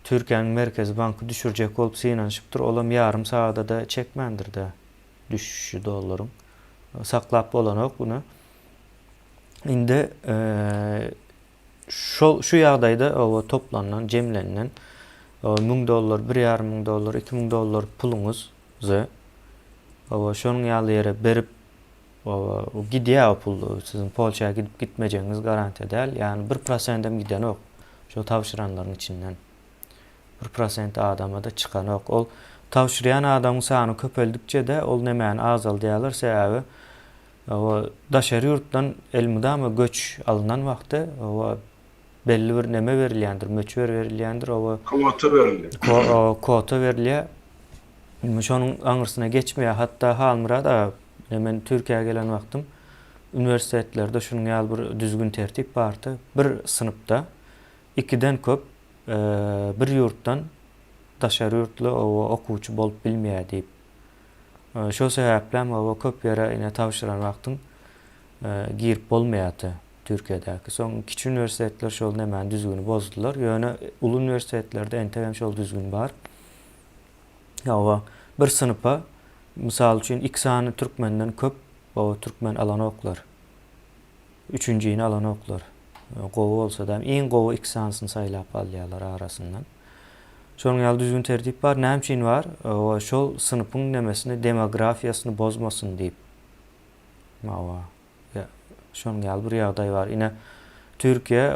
Türkiýanyň Merkezi Banky düşürjek bolup synanyşypdyr. Olam ýarym saada da çekmendir de düşüşi dollaryň. Saklap bolan ok bunu. Indi şu ýagdaýda toplanan, jemlenen $1000, $1,500, $2,000 puluňuzy şonuň ýaly ýere berip gidýär pul. Siziň Polşaga gidip gitmejegiňiz garantiýa däl. Ýani 1% hem giden ok. Şo tawşyranlaryň içinden 1% adama da çykan ok. Ol tawşyryan adamyň sany köpeldikçe de ol nemäni azaldyýarlar sebäbi daşary ýurtdan elmydama göç alynan wagtda belli bir neme berilýändir, möçber berilýändir, Kvota berilýär. Kvota berilýär. Şonuň aňyrsyna geçmeýär. Hatta halmyrada men Türkiýeге gelen wagtym üniversitetlerde şunuň ýaly bir düzgün tertip bardy. Bir sınıpda 2den köp bir ýurtdan daşary ýurtly okuwçy bolup bilmeýär diýip. Şo sebäplen köp ýere ine tawşyran wagtym girip bolmaýardy. Türkiýedäki soň kiçik üniversitetler şol nämäni düzgünü bozdular. Ýöne ulu üniversitetlerde entegem şol düzgün bar. Bir sınıpa misal üçin 2 sany türkmenden köp türkmen alan oklar. 3-nji alan oklar. Gowy bolsa da iň gowy 2 sanysyny saýlap alýarlar arasyndan. Şonuň ýaly düzgün tertip bar, näme üçin bar? O şol sınıpyň nemesini, demografiýasyny bozmasyn diýip. Mawa. Ya, şonuň ýaly bir ýagdaý bar. Ine Türkiýe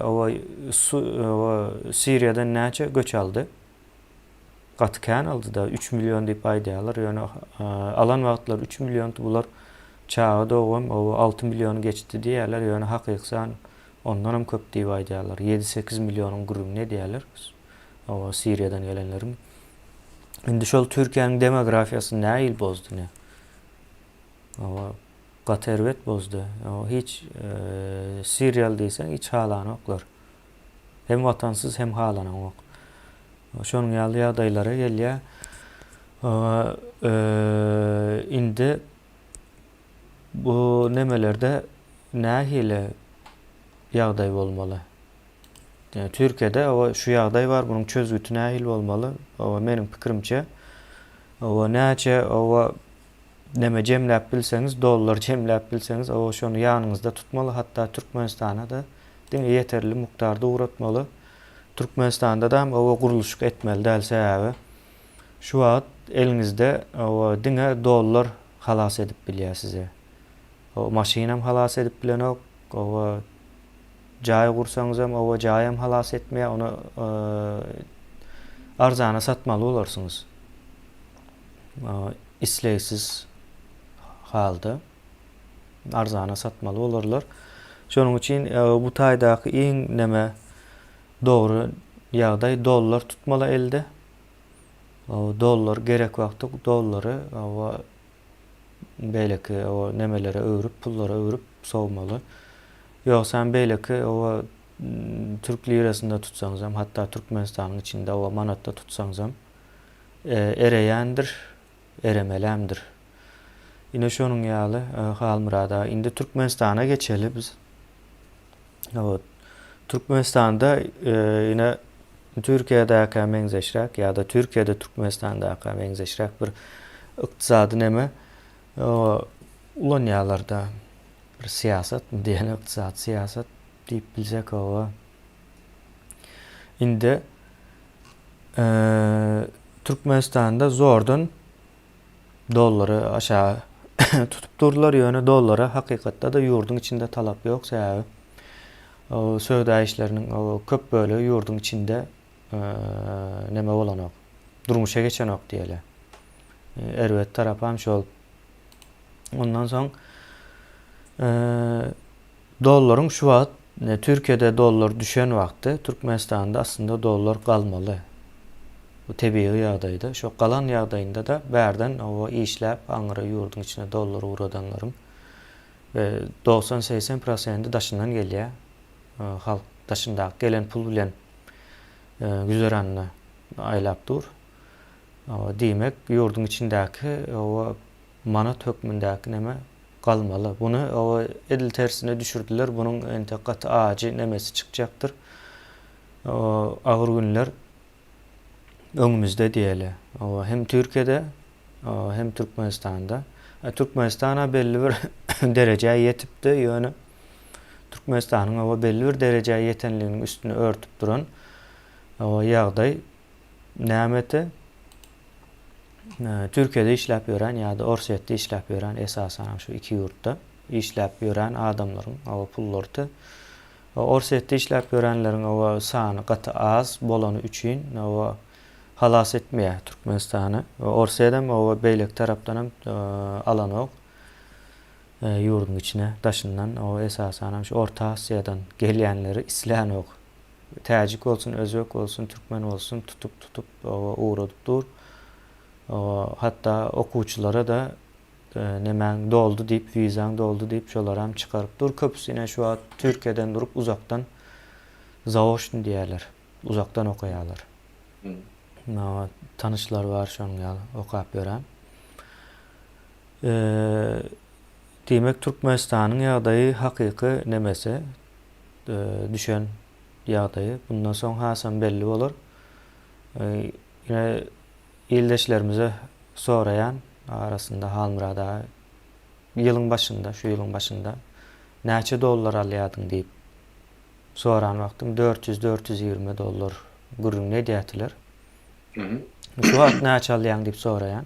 Siriýadan näçe göç aldy? Gatykän aldy da 3 milyon diýip aýdýarlar. Ýöne alan wagtlar 3 milyon bular çağa dogum 6 milyonu geçti diýerler. Ýöne hakyksan ondan hem köp diýip aýdýarlar. 7-8 milyonyň gurumy diýerler. O Siriýadan gelenlerim. Indi şol Türkiýanyň demografiýasy näil bozdy ne? O gaterwet bozdy. O hiç Siriýal diýsen hiç halany oklar. Hem watansyz hem halanan ok. Şonuň ýaly ýagdaýlara gelýär. Indi bu nemelerde nähile ýagdaý bolmaly? Yani Türkiye'de şu ýagdaý bar, bunun çözgütü nähil bolmaly? Meniň pikirimçe näçe neme jemläp bilseňiz, dollar jemläp bilseňiz, şonu ýanyňyzda tutmaly. Hatta Türkmenistana da diňe ýeterli mukdarda uğratmaly. Türkmenistanda da guruluşyk etmeli däl sebäbi. Şu wagt eliňizde diňe dollar halas edip bilýär size. Maşinam halas edip bilenok, jaý gursaňyz hem jaý hem halas etmeýär, onu arzana satmaly bolarsyňyz. Isleýsiz halda arzana satmaly bolarlar. Şonuň üçin bu taýdaky iň neme dogry ýagdaý dollar tutmaly elde. Dollar gerek wagtda dollary beýleki nemelere öwrüp, pullara öwrüp sowmaly. Ýogsa hem beýleki Türk lirasynda tutsaňyz hem hatta Türkmenistanyň içinde manatda tutsaňyz hem ereýändir, eremelämdir. Ine şonuň ýaly halmyrada indi Türkmenistana geçeli biz. Türkmenistanda ine Türkiýedäki meňzeşräk ýa-da Türkiýede Türkmenistandaky meňzeşräk bir ykdysady neme ulan ýalarda bir siýasat diýen ykdysat siýasat diýip bilsek indi Türkmenistanda zordan dollary aşağı tutup durdular. Ýöne dollara hakykatda da ýurduň içinde talap ýok sebäbi söwda işleriniň köp böle ýurduň içinde neme bolanok, durmuşa geçenok diýeli. Erwet tarapam şol. Ondan soň dollaryň şu wagt Türkiýede dollar düşen wagty Türkmenistanda aslında dollar galmaly. Bu tebii ýagdaýda. Şo galan ýagdaýynda da bärden işläp aňyra ýurduň içine dollar uradanlarym ve 90-80% daşyndan gelýär. Halk daşyndaky gelen pul bilen güzeranny aýlap dur. Diýmek ýurduň içindäki manat hökmündäki neme galmaly. Bunu edil tersine düşürdiler. Bunyň enteqat ajy nemesi çykjakdyr. Agyr günler öňümizde diýeli. Hem Türkiýede hem Türkmenistanda. Türkmenistana belli bir derejeye yetipdi. Ýöne Türkmenistanyň belli bir derejeye yetenliginiň üstüne örtüp duran ýagdaý nämeti Türkiýede işläp ýören ýa-da Orsetde işläp ýören esasan şu iki ýurtda işläp ýören adamlaryň pullary Orsetde işläp ýörenleriň sany gaty az bolany üçin halas etmeýär Türkmenistany. Orsetdem beýlek tarapdan hem alanok ýurduň içine daşyndan esasan şu Orta Asya'dan gelýänleri islänik. Täjik bolsun, özbek bolsun, türkmen bolsun tutup uğradyp dur. Hatta okuwçylara da nemäň doldy diýip, wizaň doldy diýip şolar hem çykaryp dur. Köpüsine şu wagt Türkiýeden durup uzakdan zawoşdun diýerler. Uzakdan okaýarlar. Tanışlar var şonuň ýaly okap ýören. Demek Türkmenistanyň ýagdaýy hakyky nemesi düşen ýagdaýy. Bundan soň hasan belli bolar. Ýine ildeşlerimize sorayan arasında halmyrada ýylyň başynda, şu ýylyň başynda näçe dollar alýardyň diýip soran wagtym 400-420 dollar gurrun ne diýetler. Mhm. Şu wagt näçe alýan diýip soraýan.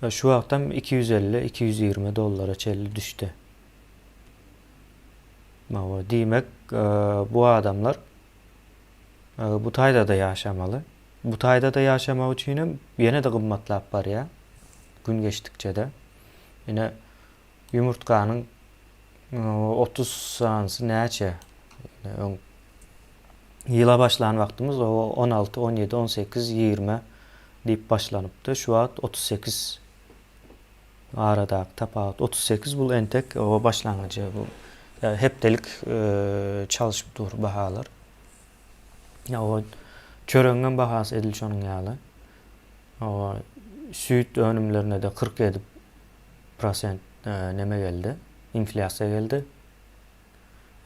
Şu wagtam $250-220 çelli düşdi. Diýmek, bu adamlar bu taýda-da ýaşamaly. Bu taýda-da ýaşamak üçinem ýene-de gymmatlap barýar. Gün geçdikçe de. Ýene ýumurtkanyň 30 sansy näçe? Ýyla başlan wagtymyz o 16, 17, 18, 20 diýip başlanypdy. Şu wagt 38 arada tapat 38 bul entek o başlangıcı bu. Yani hepdelik çalışıp dur bahalar. Ya o çöreňden bahasy edilýär şonuň ýaly. O süýt önümlerine de 47% neme geldi? Inflasiýa geldi.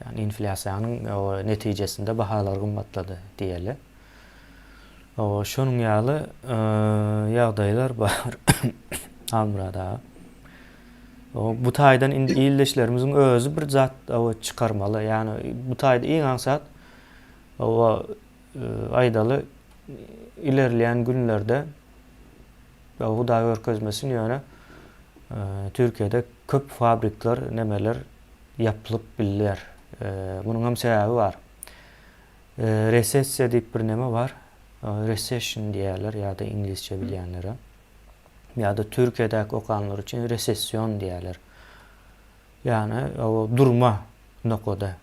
Yani inflasiýanyň o netijesinde bahalar gymmatladı diýeli. O şonuň ýaly ýagdaýlar bar. Almurada. O bu taýdan indi ýyldaşlarymyzyň özü bir zat çykarmaly. Yani bu taýda iň aňsat o aýdaly ilerleýän günlerde Huda görkezmesin ýöne Türkiýede köp fabrikler nemeler yapılıp bilýär. Bunyň hem sebäbi bar. Resessiýa diýip bir neme bar. Recession diýerler ýa-da ingilisçe bilýänlere. Ya da Türkiye'deki okanlar için resesyon diyorlar. Yani o durma noktada.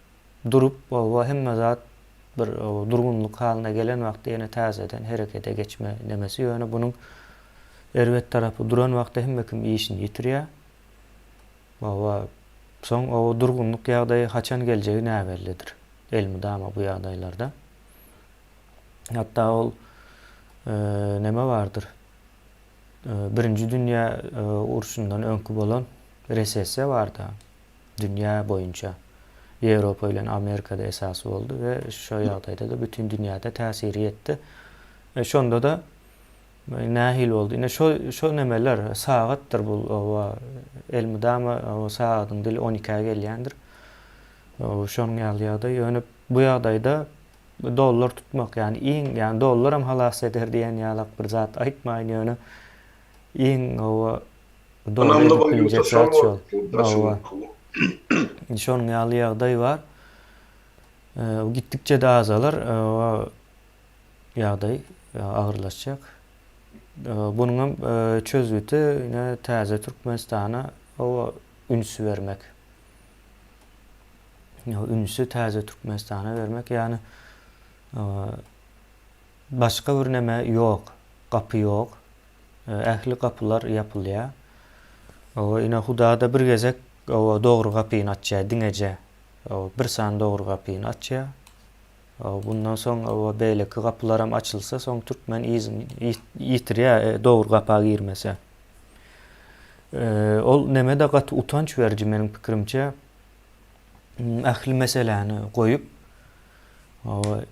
Durup o hemme zat bir durgunluk haline gelen vakti yine tazeden harekete geçme demesi. Yani bunun erwet tarafı duran vakti hemme kim işini yitiriyor. Son o durgunluk ýagdaýy haçan geleceği ne bellidir. Elmi dama bu ýagdaýlarda. Hatta ol neme vardır. Birinci Dünya urşundan öňkü bolan resessiýa bardy. Dünya boyunca. Ýewropa bilen Amerikada esasy boldy we şo ýagdaýda da bütün dünýäde täsir etdi. Şonda da nähil boldy. Ine şo nemeler sagatdyr bu elmi dama o sagatyň dili 12-ä gelýändir. Şonuň ýaly ýöne bu ýagdaýda dollar tutmak yani dollar hem halas eder diýen ýalak bir zat aýtmaýyn ýöne o Önemli dollar bir edip tasavvur şol. var. Şonuň ýaly ýagdaý bar. Gitdikçe de azalar o ýagdaý agyrlaşjak. Bunyň hem çözüti ýene täze Türkmenistana o ünsü vermek. Ünsü täze Türkmenistana vermek yani başga bir neme ýok, gapy ýok. Ähli gapylar ýapylýar. O ine Hudada bir gezek o dogry gapyny açýar, diňeje. O bir san dogry gapyny açýar. Bundan soň o beýleki gapylar hem açylsa, soň türkmen izini ýitirýär, dogry gapy girmese. Ol nemede gaty utanç berji meniň pikirimçe. Ähli meseleni goýup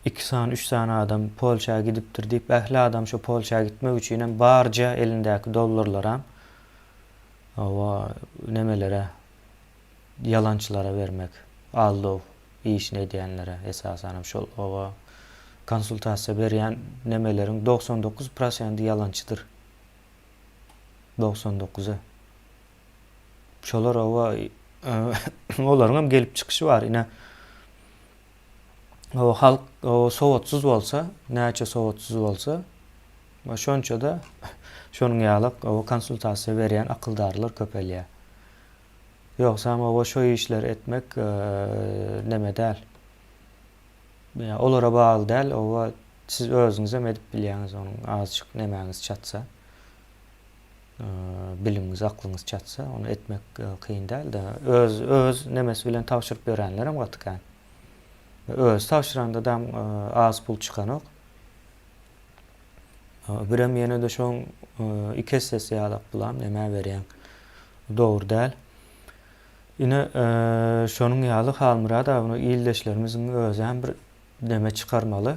2 san 3 san adam Polşa gidipdir diýip ähli adam şu Polşa gitmek üçin barca elindäki dollarlara nemelere yalançylara vermek, aldyw işini edýänlere esasen şol konsultasiýa berýän nemelerin 99% yalançydyr. 99'a. Şolar olaryň hem gelip çykyşy bar. Ine o halk sowatsuz bolsa, näçe sowatsuz bolsa, şonça da şonuň ýaly o konsultasiýa berýän akyldarlar köpelýär. Ýoksa ama şo işler etmek neme däl. Ya olara bagly däl, siz özüňize edip bilýäňiz onuň azçyk nemäňiz çatsa, bilimiňiz, aklyňyz çatsa, onu etmek kıyın däl-de öz nemesi bilen tawşyryp berenler hem gatykan. Öz tawşyranda da az pul çykanok. Birem ýene de şoň iki hissesi ýalap bulam, näme berýän. Dogry däl. Ine şonuň ýaly halmyrada bunu ýyldaşlarymyzyň özü hem bir neme çykarmaly,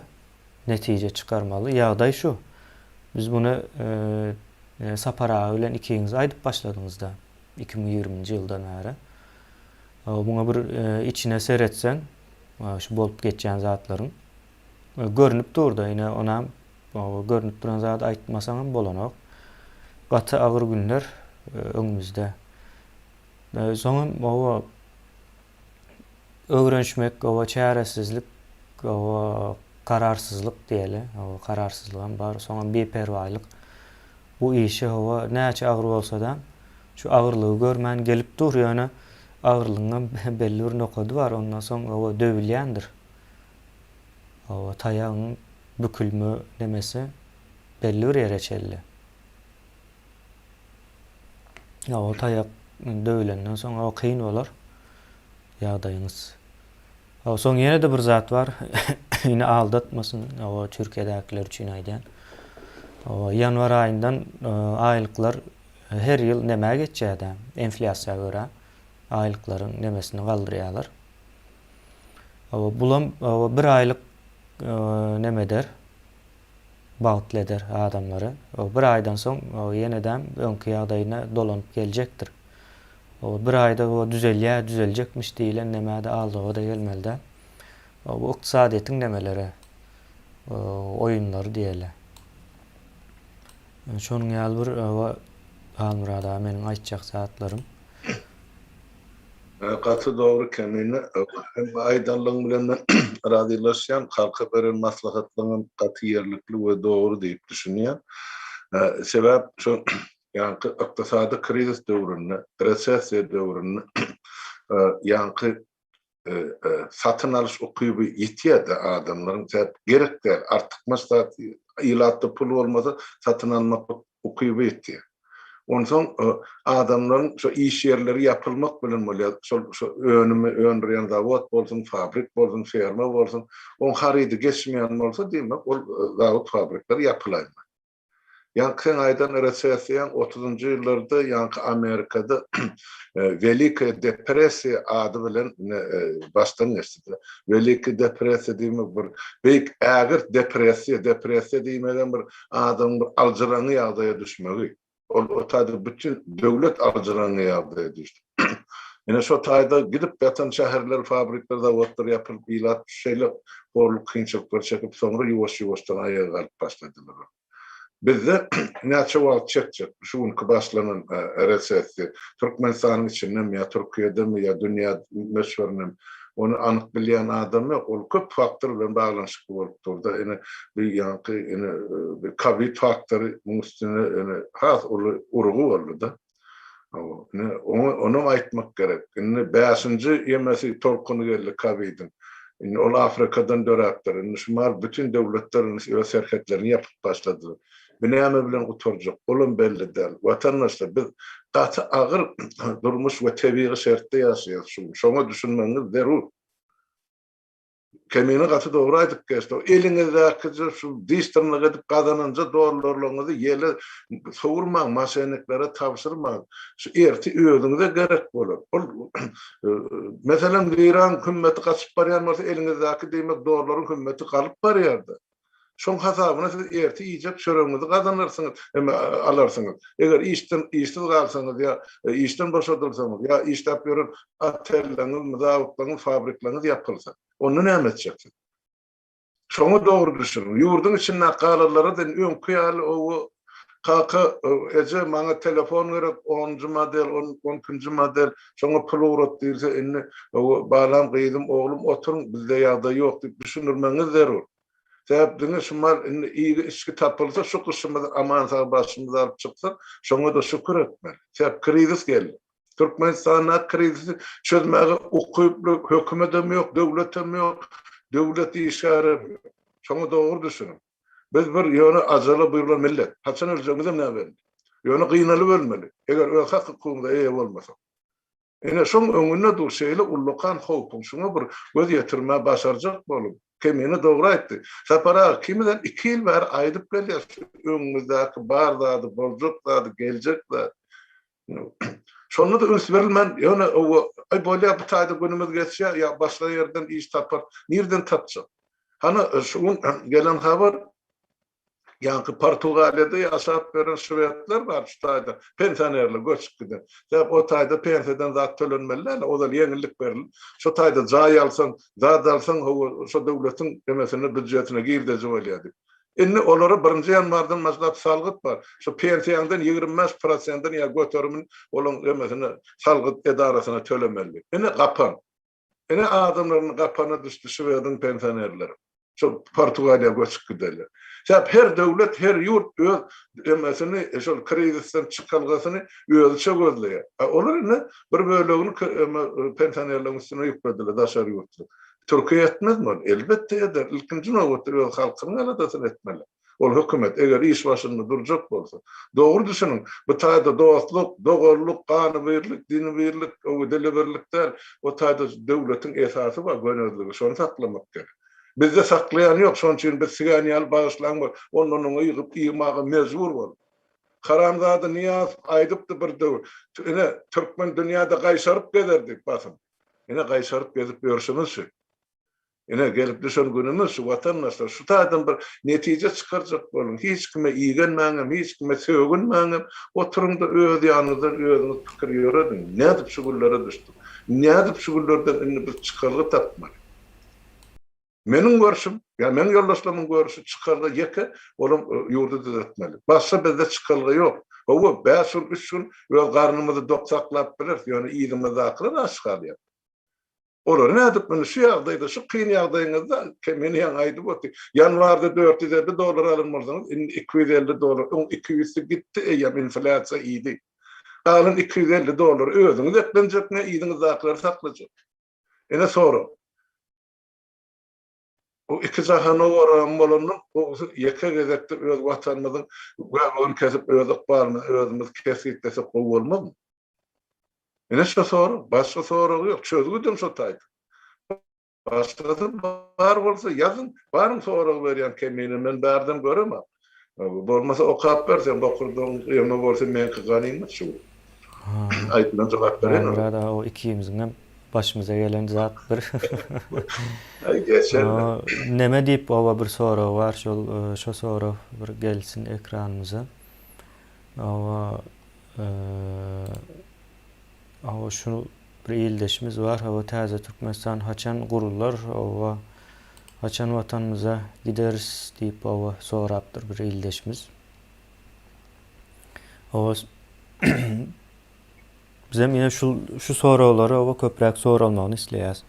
netije çykarmaly. Ýagdaý şu. Biz bunu Sapara bilen ikiniz aýdyp başladyňızda 2020-nji ýyldan bäri. Buna bir içine seretsen, şu bolup geçýän zatlaryň görünüp durdy. Ine ona görünüp duran zat aýtmasaňam bolanok. Gaty agyr günler öňümizde. Soňam öwrenşmek, çäresizlik, kararsızlyk diýeli. Kararsızlygam bar, soňam beperwalyk. Bu işi näçe agyr bolsa-da şu agyrlygy görmän gelip dur ýöne agyrlygyň belli bir nokady bar. Ondan soň döwülýändir. Taýagyň bükülme demesi belli bir ýere çelli. Taýak döwülenden soň kyn bolar ýagdaýyňyz. Soň ýene de bir zat bar. Ýene aldatmasyn Türkiýedäkiler üçin aýdýan. Ýanwar aýyndan aýlyklar her ýyl näme geçýärdi? Enflasiýaga görä aýlyklaryň nemesini galdyrýarlar. Bulam bir aýlyk nemeder? Bagtleder adamlary. Bir aýdan soň ýeneden öňki ýagdaýyna dolanyp geljekdir. Bir aýda düzeljekmiş diýilen nämäde aldygy da gelmelde. Bu ykdysadyýetyň nemeleri, oýunlary diýeli. Şonuň ýaly bir Almurada meniň aýtjak zatlarym. Gaty dogry kemini aýdanlygyň bilen radylaşýan, halka beren maslahatlaryň gaty ýerlikli we dogry diýip düşünýän. Sebäp şu ýanky ykdysady krizis döwründe, resessiýa döwründe ýanky satyn alyş ukyby ýetýärdi adamlaryň. Gerekler artykmasda ýylatda pul bolmasa satyn almak ukyby ýetýär. Ondan soň adamlaryň şu iş ýerleri ýapylmak bilen bolýar. Şu öňürýän zawod bolsun, fabrik bolsun, ferma bolsun, on harydy geçmeýän bolsa diýmek, ol zawod fabrikler ýapylaýar. Ýanky aýdan resessiýa 30-njy ýyllarda ýanky Amerikada Velika Depressiýa ady bilen başdan geçdi. Velika Depressiýa diýmek bir beýik ägir depressiýa diýmeden bir adam bir aljyrany ýagdaýa düşmegi. O taýda bütün döwlet aljyrany ýagdaýa düşdi. Ýene şo taýda gidip ýatan şäherler, fabrikler, zawodlar ýapylyp ýylat şeýle gorluk kynçylyklar çekip soňra ýuwaş-ýuwaşdan aýaga galyp başladylar. Bizde näçe wagt çekjek şu günki başlanan resessiýa Türkmenistanyň içinden ýa Türkiýede mi ýa dünýä meşhurnym onu anyk bilýän adam ýok. Ol köp faktor bilen baglanşyk bolup durdy. Ene bir ýanky bir Covid faktory muňstine has urgu boldy da. Onu aýtmak gerek. Ene 5-nji ýemesi tolkuny geldi Covid'in. Ol Afrikadan döräpdir. Şumar bütün döwletlerin öz serhetlerini ýapyp başladylar. Näme bilen guturjak, bolum belli däl. Watandaşlar biz gaty agyr durmuş we tebii şertde ýaşaýar. Şoňa düşünmeniz zerur. Kemini gaty dogry aýdyp geçdi. Eliňizde şu diýişdirmek edip gazanynja dorlarlaryňyzy ýele sowurmaň, maşenliklere tapşyrmaň. Şu erti özüňize gerek bolar. Meselem İran hükümeti gaçyp barýan bolsa eliňizdäki diýmek dorlaryň hükümeti galyp barýardy. Şoň hasabyna siz erti ýyjap şöreňizi gazanarsyňyz, alarsyňyz. Eger işsiz galsaňyz ýa işden boşadylsaňyz ýa işläp ýören otellaňyz, zawodlaňyz, fabriklaňyz ýapylsa, onu näme etjeksiz? Şoňa dogry düşünin. Ýurdun içinde galarlara da öňkü ýaly o kaka ece maňa telefon gerek 10-njy model, 12-nji model, şoňa pul urat diýilse indi o balam gyýdym, oglum oturuň bizde ýagdaý ýok diýip düşünürmeňiz zerur. Sebäpdiňi şumar iýi işki tapylsa şu kuşumyz aman sag başymyza alyp çyksa, şoňa da şükür etmeli. Sebäp krizis geldi. Türkmenistana krizisi çözmäge ukyply hökümetem ýok, döwletem ýok, döwlet işgärem ýok. Şoňa dogry düşünin. Biz bir ýöne ajaly buýrulan millet. Haçan öljeňizem näme? Ýöne gynalyp ölmeli. Eger öz hakykymyzda eýe bolmasa. Ene şoň öňüne dur şeýle ullukan howpun şoňa bir göz ýetirme başarjak bolup kemini dogry aýtdy. Sapara kimden 2 ýyl bar aýdyp gelýär. Öňümüzdäki bar zady, boljak zady, geljek zady. Şonu da öňsürilmän ýöne bolýar bu taýda günümüz geçýär ýa başga ýerden iş tapar. Nerden tapjak? Hana şu gelen habar ýanky Portugaliýada ýaşap beren şwedler bar şu taýda pensionerler göçüp giden. Sebäp o taýda pensiýadan zat tölenmeliler, o da ýeňillik berilip. Şu taýda jaý alsan, zat alsan şu döwletiň demesine büdjetine girdi bolýardy. Inni olara 1-nji ýanwardan maslahat salgyt bar. Şu pensiýaňdan 25%-ni ýa göterimin olaň emesine salgyt edarasyna tölemeli. Inni gapan. Inni adamlaryň gapana düşdi Şwedin pensionerleri. Şu Portugaliýa göçüp giderler. Şäp her döwlet, her ýurt öz emesini, şol krizisten çykalgasyny özüçe gözleýär. Olar inni bir bölegini pensionerleriň üstüne ýüklediler, daşary ýurtlar. Türkiye etmezmi? Elbette eder. İlkinci nöwetde öz halkyny aladasyny etmeli. Ol hökümet eger iş başynda durjak bolsa, dogry düşünün. Bu taýda dostluk, dogorluk, gany birlik, dini birlik, o dili birlikler, o taýda döwletiň esasy bar, gönözligi. Şonu saklamak gerek. Bizde saklayan ýok, şoň üçin biz siganiýal bagyşlanma, ondan oňa ýygyp ýymaga mejbur bol. Haramzada Niyaz aýdypdy bir döwür. Ine türkmen dünýäde gaýşaryp gezerdik basym. Ine gaýşaryp gezip görüşümüz. Ine gelip düşen günümüz şu vatandaşlar şu taýdan bir netije çykarjak bolun. Hiç kime iýgenmäňem, hiç kime söýgenmäňem, oturumda öz ýanyňyzda özüňiz pikir ýöredin. Nädip şu gulllara düşdük? Nädip şu gullardan inni bir çykargy tapmaly? Meniň görüşüm, ýa men ýoldaşlarymyň görüşi çykargy ýeke olam ýurdu düzeltmeli. Başga bizde çykargy ýok. O 5 ýyl 3 ýyl öz garnymyzy dok saklap biler, ýöne ýygymy zaklyr aşgarýar. Olar nädip meni şu ýagdaýda, şu kyn ýagdaýyňyzda meni ýan aýdyp otdy. Ýanwarda $450 alynmasaňyz, $250, 200 gitdi, ýa inflasiýa ýydy. Galan $250 özüňiz etlenjekne ýygyňyz zaklary saklajak. Ene sonra o iki jahana oram bolanyň o ýeke gezekde öz watanymyzyň gäwini kesip öz ykbalyny özümiz kesip desek gowy bolmazmy? Ene şu soru, başga soru ýok, çözgüdüm şu taýda. Başgasy bar bolsa ýazyn, barym soru berýän kemini men bärden göremem. Bolmasa okap bersen, bokurdan ýema bolsa men kyganymy şu. Aýtlan jogap beren. Burada o ikimizin hem başımıza gelen zat bir. Ay geçen. Neme diýip owa bir soru var, şo soru bir gelsin ekranymyza. Owa şu bir ildeşimiz var. Owa täze Türkmenistan haçan gurullar, owa haçan watanymyza gideriz diýip owa sorapdyr bir ildeşimiz. Owa bizem ýene şu sorulary owa köprek sorulmagyny isleýäs.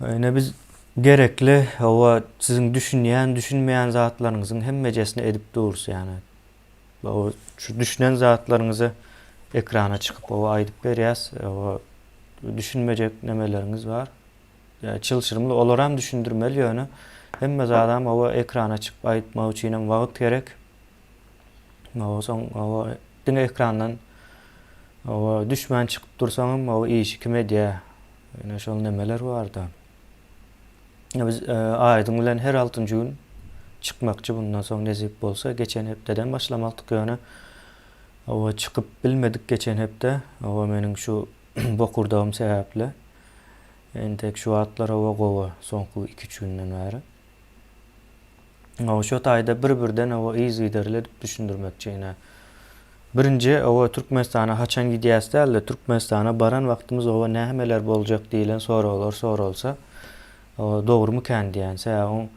Ene biz gerekli owa siziň düşünýän, düşünmeýän zatlaryňyzyň hemmejesini edip durursa ýani. Owa şu düşünen zatlaryňyzy ekrana çıkıp owa aýdyp berýäs. Owa düşünmejek nemeleriňiz bar. Ýa çylşyrymly olaram düşündirmeli ýöne. Hemme adam owa ekrana çıkıp aýdmak üçin wagt gerek. Owa soň owa diňe ekrandan owa düşmän çıkıp dursaňam owa işi kime diýär. Ýene şol nemeler barda. Biz aýdyň bilen her 6-njy gün çıkmakçy bundan soň nezip bolsa geçen hepdeden başlamaldyk ýöne. Owa çıkıp bilmedik geçen hepde. Owa meniň şu bokurdagym sebäple. Entek şu atlar owa gowa soňky 2-3 günden bäri. Owa şu taýda bir-birden owa izgiderler düşündirmekçi ýene. Birinji owa Türkmenistana haçan gidýäs däl, Türkmenistana baran wagtymyz owa nämeler boljak diýilen soralar sorulsa, dogrymy kän diýense,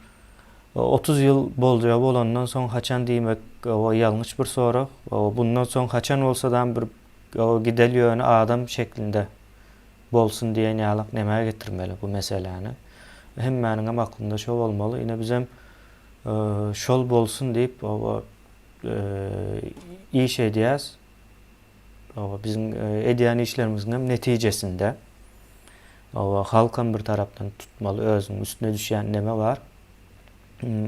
30 ýyl boljak bolandan soň haçan diýmek owa ýalňyş bir sorak. Bundan soň haçan bolsa-da bir gidel ýöne adam şeklinde bolsun diýen ýalyk näme getirmeli bu meseleni. Hemmäniň aklynda şol bolmaly. Ine bizem şol bolsun diýip owa iş edýäs. Owa biziň edýän işlerimiziň hem netijesinde owa halkam bir tarapdan tutmaly, özüň üstüne düşýän neme bar.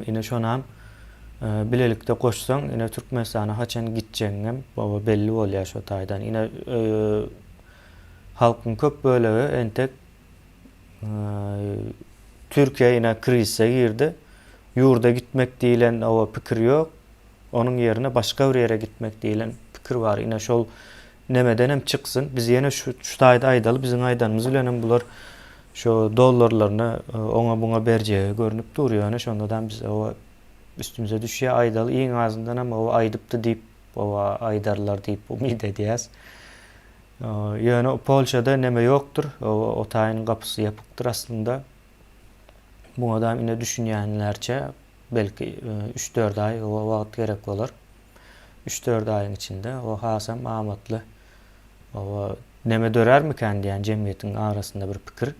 Ine şonam bilelikde goşsaň, ine Türkmenistana haçan gitjeňem owa belli bolýar şo taýdan. Ine halkyň köp bölegi entek Türkiýe ine krizse girdi. Ýurda gitmek diýilen owa pikir ýok. Onun yerine başka bir yere gitmek diýilen pikir var. Ine şol nemeden hem çıksın. Biz ýene şu taýda aýdaly biziň aýdanymyz bilen hem bular şu dollarlaryny oňa buňa berjegi görünüp durýar. Ýöne şondan biz owa üstümüze düşýär aýdaly iň azyndan hem owa aýdypdy diýip owa aýdarlar diýip umyt edýäs. Ýöne Polşada neme ýokdur. O taýynyň gapysy ýapykdyr aslında. Bu adam ine düşünýänlerçe belki 3-4 ay o vaqt gerek bolar. 3-4 ayın içinde o hasam amatlı o neme dörermiken diyen cemiyetin arasında bir pikir.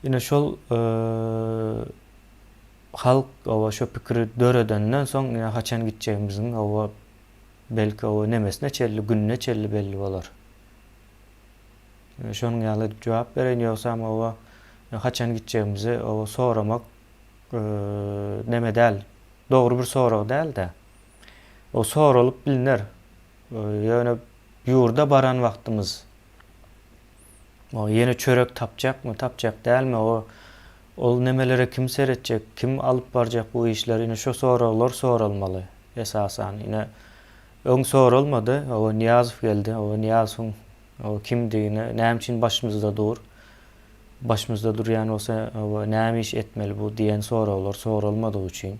Yine şol halk o şu pikiri dörödönden soň ýa haçan gitjegimizin o belki o nemesine çelli gününe çelli belli bolar. Şonuň ýaly jogap beren ýoksam o haçan gitjegimizi o soramak neme däl. Dogry bir sorag däl-de. O soralyp bilinler. Ýöne ýurda baran wagtymyz. O ýene çörek tapjakmy, tapjak dälmi o ol nemelere kim seretjek, kim alyp barjak bu işleri ine şo soraglar soralmaly esasan. Ine öň soralmady, o Niýazow geldi. O Niýazowyň o kimdigine, näme üçin başymyzda dur? Başymyzda durýan bolsa, o näme iş etmeli bu diýen soraglar soralmady üçin.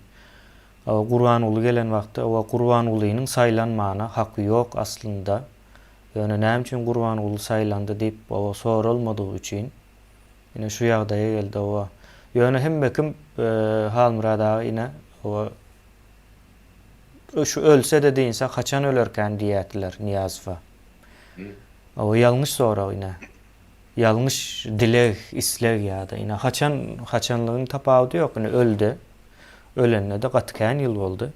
O Gurban uly gelen wagtda o Gurban ulynyň saýlanmagyna haky ýok aslynda. Ýöne näme üçin Gurban uly saýlandy diýip o soralmady üçin. Ine şu ýagdaýa geldi o. Ýöne hemme kim hal murada ine o şu ölse de diýinse haçan ölerken diýätler Niýazowa. O ýalňyş sorag ine. Ýalňyş dilek, isleg ýa-da ine haçanlygyň tapawy ýok, ine öldü. Ölenne de gatykän ýyl boldy.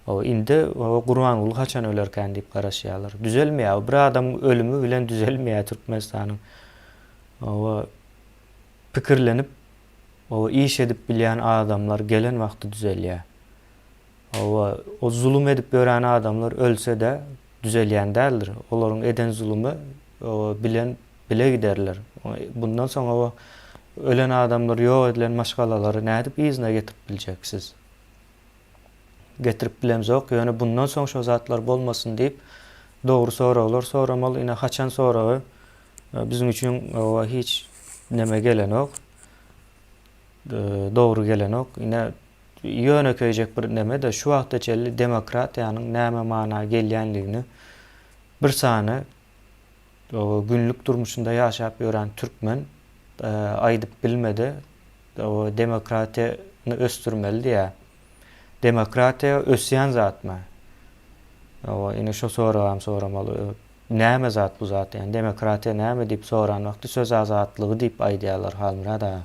O indi o Gurban uly haçan ölerken diýip garaşýarlar. Düzelmeýär. Bir adam ölümü bilen düzelmeýär Türkmenistanyň. O pikirlenip o iş edip bilýän adamlar gelen wagty düzelýär. O zulüm edip gören adamlar ölse de düzelýän däldir. Olaryň eden zulümi o bilen bile giderler. Bundan soňra o ölen adamlar ýok edilen maşgalary nädip izine getirip biljeksiz. Getirip bilemzok. Ýöne bundan soň şo zatlar bolmasyn diýip dogry soraglar soramaly. Ine haçan soragy bizim üçin o hiç neme gelenok. Dogry gelenok. Ine ýönekeýjek bir neme de şu wagtda çelli demokratiýanyň näme mana gelýänligini bir sany o günlük durmuşunda ýaşap ýören türkmen aýdyp bilmedi. O demokratiýany östürmeli diýär. Demokratiýa ösýän zatmy? O ine şo soramaly. Näme zat bu zat? Yani demokratiýa näme diýip soran wagty söz azatlygy diýip aýdýarlar halmyrada.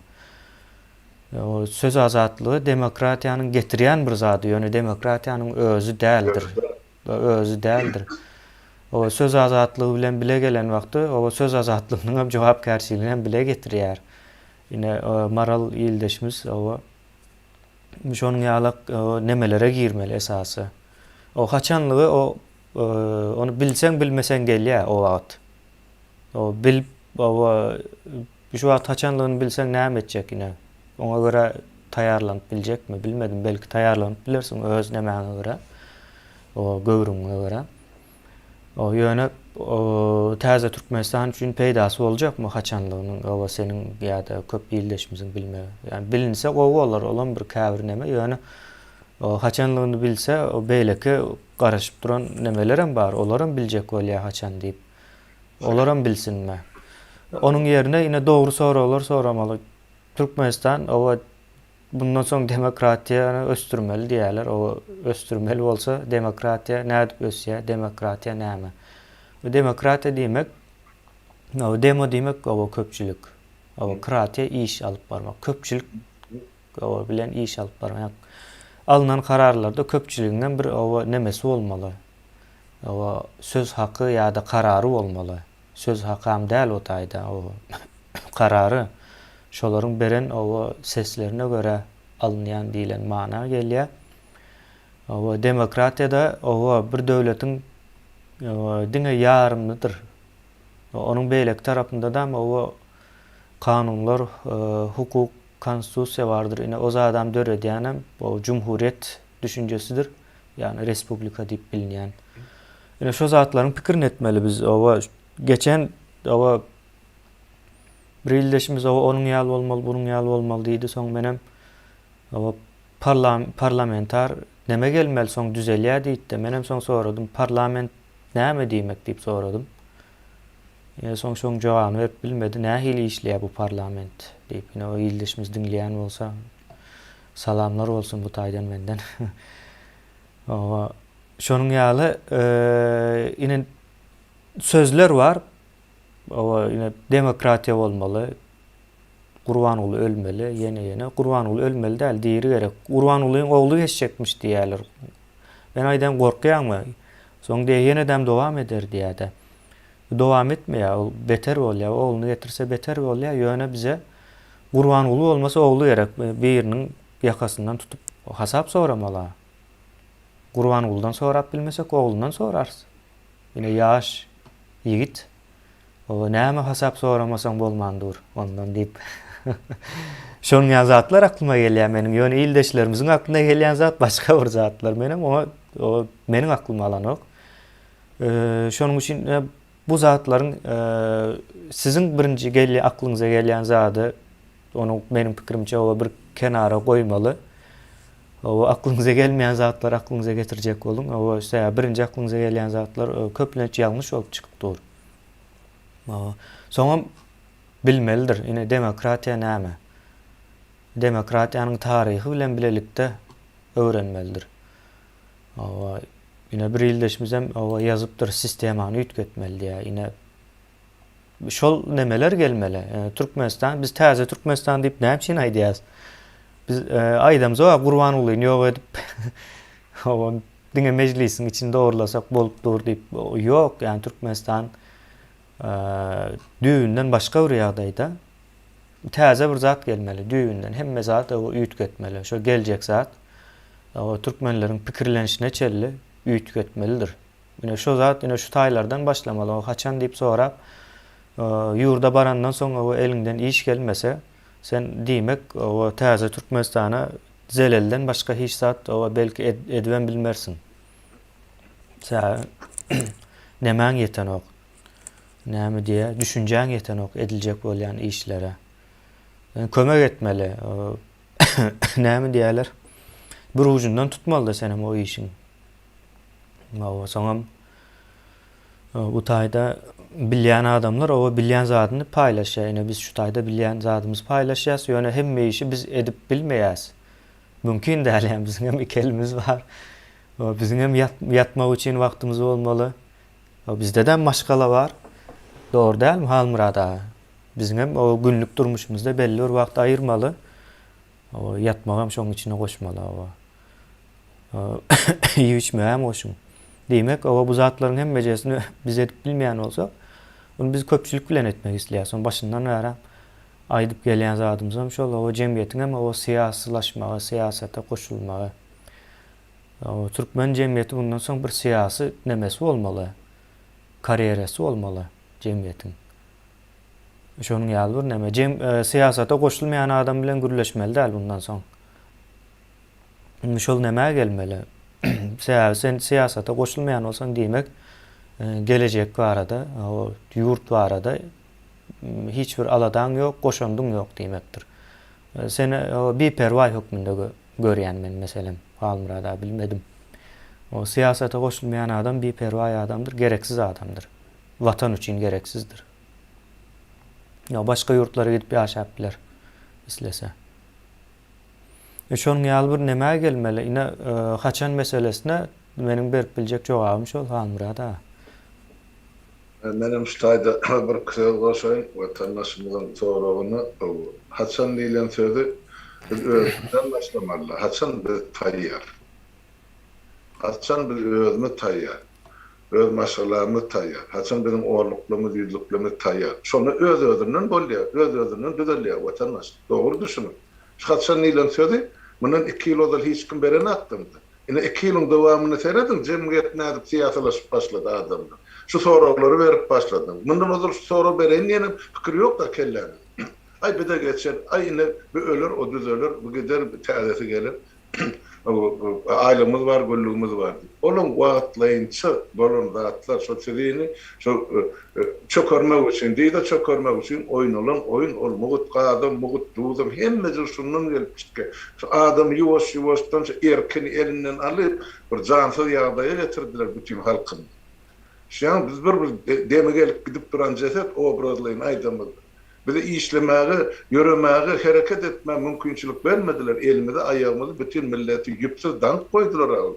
O söz azatlygy demokratiýanyň getirýän bir zady, ýöne demokratiýanyň özü däldir. Özü däldir. O söz azatlygy bilen bile gelen wagty o söz azatlygynyň hem jogapkärçiligini bile getirýär. Ine maral ýyldaşymyz o şonuň ýaly nemelere girmeli esasy. O haçanlygy o onu bilseň bilmeseň gelýär o wagt. O bil o şu wagt haçanlygyny bilseň näme etjek ine? Ona göre taýarlanyp biljekmi? Bilmedim. Belki taýarlanyp bilersiň öz nemäňe göre. O göwrüňe göre. O ýöne täze Türkmenistan üçin peýdasy boljakmy haçanlygynyň o seniň ýa-da köp ýyldaşymyzyň bilmegi. Yani bilinse o bolar olan bir käbir neme. Ýöne o haçanlygyny bilse o beýleki garaşyp duran nemelerem bar. Olaram biljek bolýar haçan diýip. Olaram bilsinmi? Onuň ýerine ýine dogry soraglar soramaly. Türkmenistan o bundan soň demokratiýany östürmeli diýerler. O östürmeli bolsa demokratiýa nädip ösýär? Demokratiýa näme? O demokratiýa diýmek, o demo diýmek o köpçülik. O kratiýa iş alyp barmak. Köpçülik o bilen iş alyp barmak. Alınan kararlarda köpçüliginden bir o nemesi bolmaly. O söz haky ýa-da karary bolmaly. Söz haky hem däl o taýda o karary. Şolaryň beren o seslerine göre alınýan diýilen mana gelýär. O demokratiýada o bir döwletiň diňe ýarymlydyr. Onuň beýleki tarapynda da o kanunlar, hukuk, konstitusiýa bardyr. Ine o adam döredýän o jumhuriýet düşünjesidir. Yani respublika diýip bilinýän. Ine şo zatlaryň pikirini etmeli biz. O geçen o bir ýyldaşymyz onuň ýaly bolmaly, bunuň ýaly bolmaly diýdi. Soň menem o parlamentar neme gelmeli soň düzelýär diýdi. Menem soň soradym, parlament näme diýmek diýip soradym. Soň şoň jogabyny berip bilmedi. Nähili işleýär bu parlament diýip. Ine o ýyldaşymyz dinleýän bolsa Salamlar olsun bu taydan menden. Şonun ýaly ine sözler var. Ine demokratiýa bolmaly. Gurbanyňly ölmeli, ýene Gurbanyňly ölmeli däl diýeri gerek. Gurbanyňlyň ogly geçecekmiş diýerler. Ben aýdan gorkýarmy? Soň diýe ýenedem dowam eder diýäde. Dowam etmeýär, ol beter bolýar, ogluny getirse beter bolýar. Ýöne bize Gurbanyňly bolmasa ogly gerek. Biriniň ýakasyndan tutup hasap soramaly. Gurbanyňlydan sorap bilmesek oglundan sorarys. Ine ýaş ýigit o näme hasap soramasaň bolmandyr ondan diýip. Şoň ýazatlar aklyma gelýär meniň. Ýöne ildeşlerimiziň aklyna gelýän zat başga bir zatlar menem, o meniň aklyma alan ok. Şonuň üçin bu zatlaryň siziň birinji aklyňyza gelýän zady, onu meniň pikirimçe o bir kenara goýmaly. O aklyňyza gelmeýän zatlar aklyňyza getirjek bolun. O birinji aklyňyza gelýän zatlar köplençe ýalňyş bolup çykypdyr. Soňam bilmelidir. Ine demokratiýa näme? Demokratiýanyň taryhy bilen bilelikde öwrenmelidir. Ine bir ildeşimizem ýazypdyr, sistemany üýtgetmeli diýär. Ine şol nemeler gelmeli. Türkmenistan, biz täze Türkmenistan diýip näme üçin aýdýas? Biz aýdamyz Gurbanyňlyny ýok edip diňe mejlisiň içinde orlasak bolupdyr diýip ýok, ýani Türkmenistan düýünden başga bir ýagdaýda täze bir zat gelmeli. Düýünden hemme zat üýtgetmeli. Şo geljek zat türkmenleriň pikirlenişine çelli üýtgetmelidir. Ine şo zat ine şu taýlardan başlamaly. O haçan diýip sorap ýurda barandan soň o elinden iş gelmese sen diýmek o täze Türkmenistana zelelden başga hiç zat o belki edwen bilmersin. Sen nämäň ýeten ok? Näme diye düşünjäň ýeten ok ediljek bolýan işlere. Kömek etmeli. Näme diýerler? Bir ucundan tutmaly senem o işiň. Soňam bu taýda bilýän adamlar o bilýän zadyny paýlaşýar. Ine biz şu taýda bilýän zadymyzy paýlaşýas, ýöne hemme işi biz edip bilmeýäs. Mümkin däl, ýani biziň hem ikelimiz bar. Biziň hem ýatmak üçin wagtymyz bolmaly. Bizde de maşgala bar. Doğru däl mi Halmyrada? Biziň hem o günlük durmuşymyzda belli bir wagt aýyrmaly. Ýatmak hem şoň içine goşmaly. Ýüçmeýär oşuň. Demek bu zatlaryň hem mejesini biz edip bilmeýän bolsak, onu biz köpçülik bilen etmek isleýär. Başyndan bäri aýdyp gelýän zadymyz hem şol o jemgyýetiň hem o siýasylaşmagy, siýasata goşulmagy. Türkmen jemgyýeti bundan soň bir siýasy nemesi bolmaly. Karieresi bolmaly jemgyýetiň. Şonuň ýaly bir neme siýasata goşulmaýan adam bilen gürleşmeli däl bundan soň. Şol näme gelmeli? Sen siýasata goşulmaýan bolsaň diýmek gelecek barada, o ýurt barada hiç bir aladan ýok, goşandyň ýok diýmekdir. Seni biperwa hökmünde görýän men meselem Halmyrada bilmedim. O siýasata goşulmaýan adam biperwa adamdyr, gereksiz adamdyr. Vatan üçin gereksizdir. Başga ýurtlara gidip ýaşap biler islese. Şonuň ýaly bir näme gelmeli? Ine haçan meselesine meniň berip biljek jogabym şol Halmyrada. Menem şu taýda bir kısa goşaýyn, watandaşymyzyň soragyny haçan diýilen sözi özünden başlamaly. Haçan biz taýýar. Haçan biz özümi taýýar. Öz maşgalamy taýýar. Haçan bizim orluklarymyz, ýüzlüklerimiz taýýar. Şonu öz-özünden bolýar, öz-özünden düzelýär watandaş. Dogry düşünün. Şu haçan diýilen sözi bundan 2 ýyl ozal hiç kim beren atdymdy. Ine 2 ýylyň dowamyny seredin, jemgyýet nädip siýasalaşyp başlady adamlar. Şu soraglary berip başladym. Mundan ozal şu soragy beren ýene pikir ýok da kelläni. Ay bide geçer, ay ine bir ölür, o düzelir, bu gider, täzesi gelir. Ailemiz var, güllüğümüz var. Onun wagtlaýynça bolan zatlar şu çyzyny, şu çökörmek üçin, diýde çökörmek üçin oýun olan oýun, ol mugut gadam, mugut duzam, hemme şundan gelip çykdy. Şu adam ýuwaş-ýuwaşdan erkini elinden alyp bir jansyz ýagdaýa getirdiler bütün halkyny. Şoň biz bir deme gelip gidip duran jeset obrazlaýyn aýdamyz. Bize işlemäge, yöremäge, hereket etme mümkinçilik vermediler. Elimizde, ayağımızda bütün milleti yüpsüz dank koydular ağır.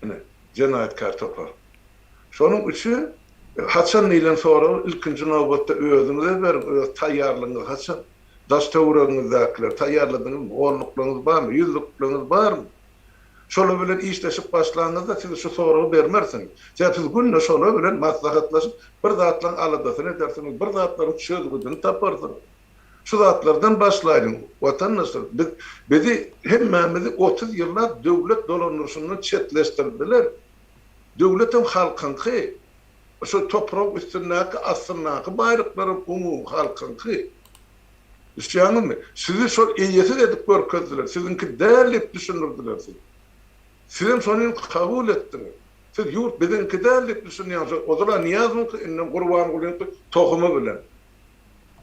Yani, cenayetkar topar. Şonun üçü, haçan ilen sonra ilkinci navbatta özünüze verin, öz tayyarlığınız haçan. Daş töwregiňizdekiler tayyarladığınız onluklarınız var mı? Yüzlükleriniz var mı? Şola bilen işleşip başlaňyzda siz şu soragy bermersiň. Siz günne şola bilen maslahatlaşyp bir zatlaň aladasyny edersiňiz, bir zatlaryň çözgüdini taparsyň. Şu zatlardan başlaýdyň. Watandaşlar bizi hemmemizi 30 ýyllar döwlet dolanýarsyny çetleşdirdiler. Döwletim halkynky şu toprak üstündäki asyrnaky baýraklaryň umum halkynky. Işýanyňmy? Sizi şol eýesi edip görkezdiler. Sizinki dälip düşünürdiler sizi. Sizin sonun kabul ettiniz. Siz yurt bizinki dälip düşünýäňiz. Ozala niyazmy innem gurban bolan tohumy bilen.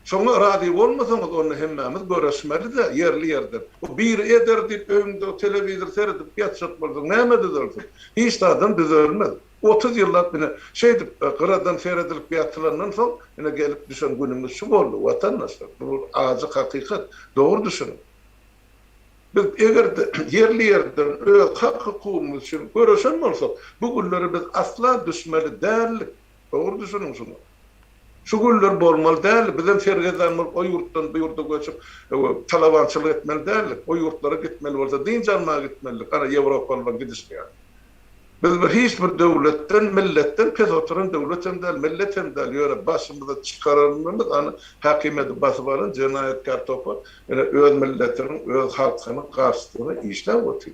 Şoňa rady bolmasaňyz onu hemmemiz göreşmeli de yerli ýerde. O bir eder diýip öňünde telewizor seredip ýatşap bolsaň näme düzelsin? Hiç adam düzelmez. 30 ýyllar bine şeýdip gyradan seredilip ýatylandan soň ine gelip düşen günümüz şu boldy watandaşlar. Bu azy hakykat. Dogry düşünün. Biz eger de yerli yerden öz hak hukumumuz için görüşen bolsak, bu günleri biz asla düşmeli däl. Dogry düşünün şunu. Şu günler bolmaly däl. Bizim fergezanlar o yurtdan bu yurda göçüp talabançylyk etmeli däl. O yurtlara gitmeli bolsa din janma gitmeli. Ana Ýewropalylar gidişmeýär. Biz hiç bir döwletden, milletten pes oturan döwletem däl, milletem däl ýöre başymyza çykaralmamyz, any hakymety basyp alan jenayetkar topar, ene öz milletiniň, öz halkynyň garşysyna işläp otur.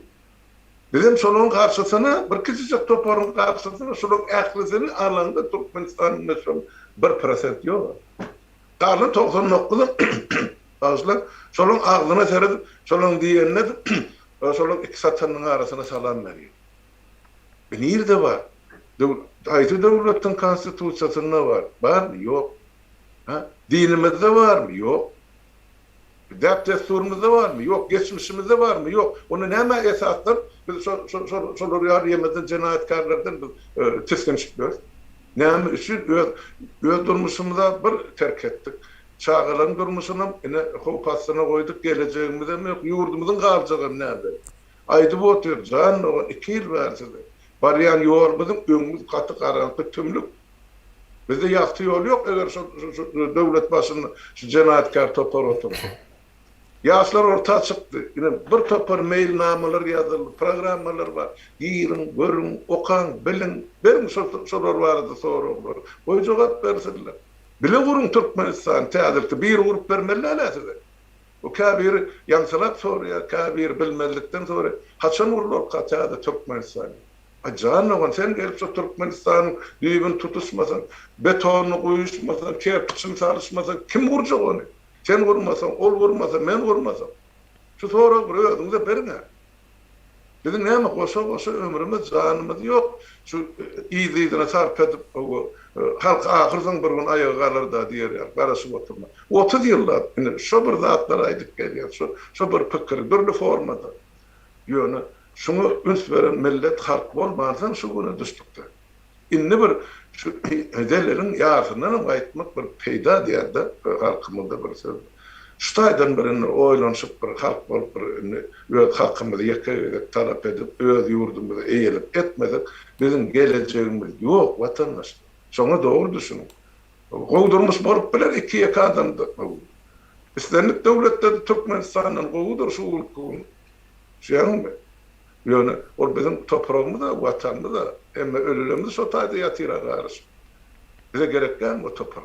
Bizim şonuň garşysyna bir kiçik toparyň garşysyna şonuň ählisini alanda Türkmenistanyň meşhur 1% ýok. Galan 99 azlar şonuň aglyna seredip, şonuň diýenine şonuň iki satanyň arasyna salam berýär. Nerede var? Aýty döwletiň konstitusiýasynda var. Barmy? Ýok. Ha? Dinimizde var mı? Yok. Desturumuzda var mı? Yok. Geçmişimizde var mı? Yok. Onu näme esaslar? Biz şolar ýarymyzdan jenayetkarlardan tiskin çıkıyoruz. Näme üçin öz durmuşymyza bir terk etdik. Çağılan durmuşyny ine hopasyna goýdyk, geleceğimizde mi yok, ýurdumyzyň galjagyny näde? Aýdy bu otur, jan 2 ýyl berdi. Baryan ýolumyzyň öňümüz gaty garanty tümlük. Bizde ýakty ýol ýok, eger şu döwlet başyny şu jenayetkar topar otur. Ýaşlar orta çykdy. Ine bir topar mailnamalar ýazyldy, programmalar bar. Girin, görün, okan, bilin, berin şolar bardy soralar. Oý jogap bersinler. Bile gurun Türkmenistan täzirdi bir gurup bermeliler size. O kabir ýaňsylap soraýar, kabir bilmezlikden sonra haçan urulur kaçada Türkmenistan. Ajan oğlan sen gelip şu Türkmenistan düýbün tutuşmasan, betonu goýuşmasan, kerpiçin sarışmasan kim gurjak onu? Sen gurmasan, ol gurmasa, men gurmasam. Şu sonra özüňize berine. Bizim näme goşa ömrümüz, janymyz ýok. Şu ýyzyna sarp edip halk ahyrdan bir gün ayağa galar da diýer, garaşyp oturma. 30 ýyllar ine şu bir zatlar aýdyp gelýär, şu bir pikir, birli formada. Ýöne şunu üns veren millet halk bolmasan şu güne düşdükde. Inni bir şu hedelerin ýarsynyň gaýtmak bir peýda diýerde halkymyzda bir söz. Şu taýdan birini oýlanşyp bir halk bolup bir öz hakymyzy ýeke talap edip öz ýurdumyza eýilip etmesek bizim geleceğimiz ýok watandaş. Şoňa dogry düşünün. Gowdurmuş borup bilen iki ýeke adamdy. Islenip döwletde Türkmenistanyň gowdur şu ülküň. Şeýleňmi? Ýöne ol bizim toprağımızda, watanymyzda, emma ölülerimiz şu taýda ýatyra garşy. Bize gerekden bu toprak.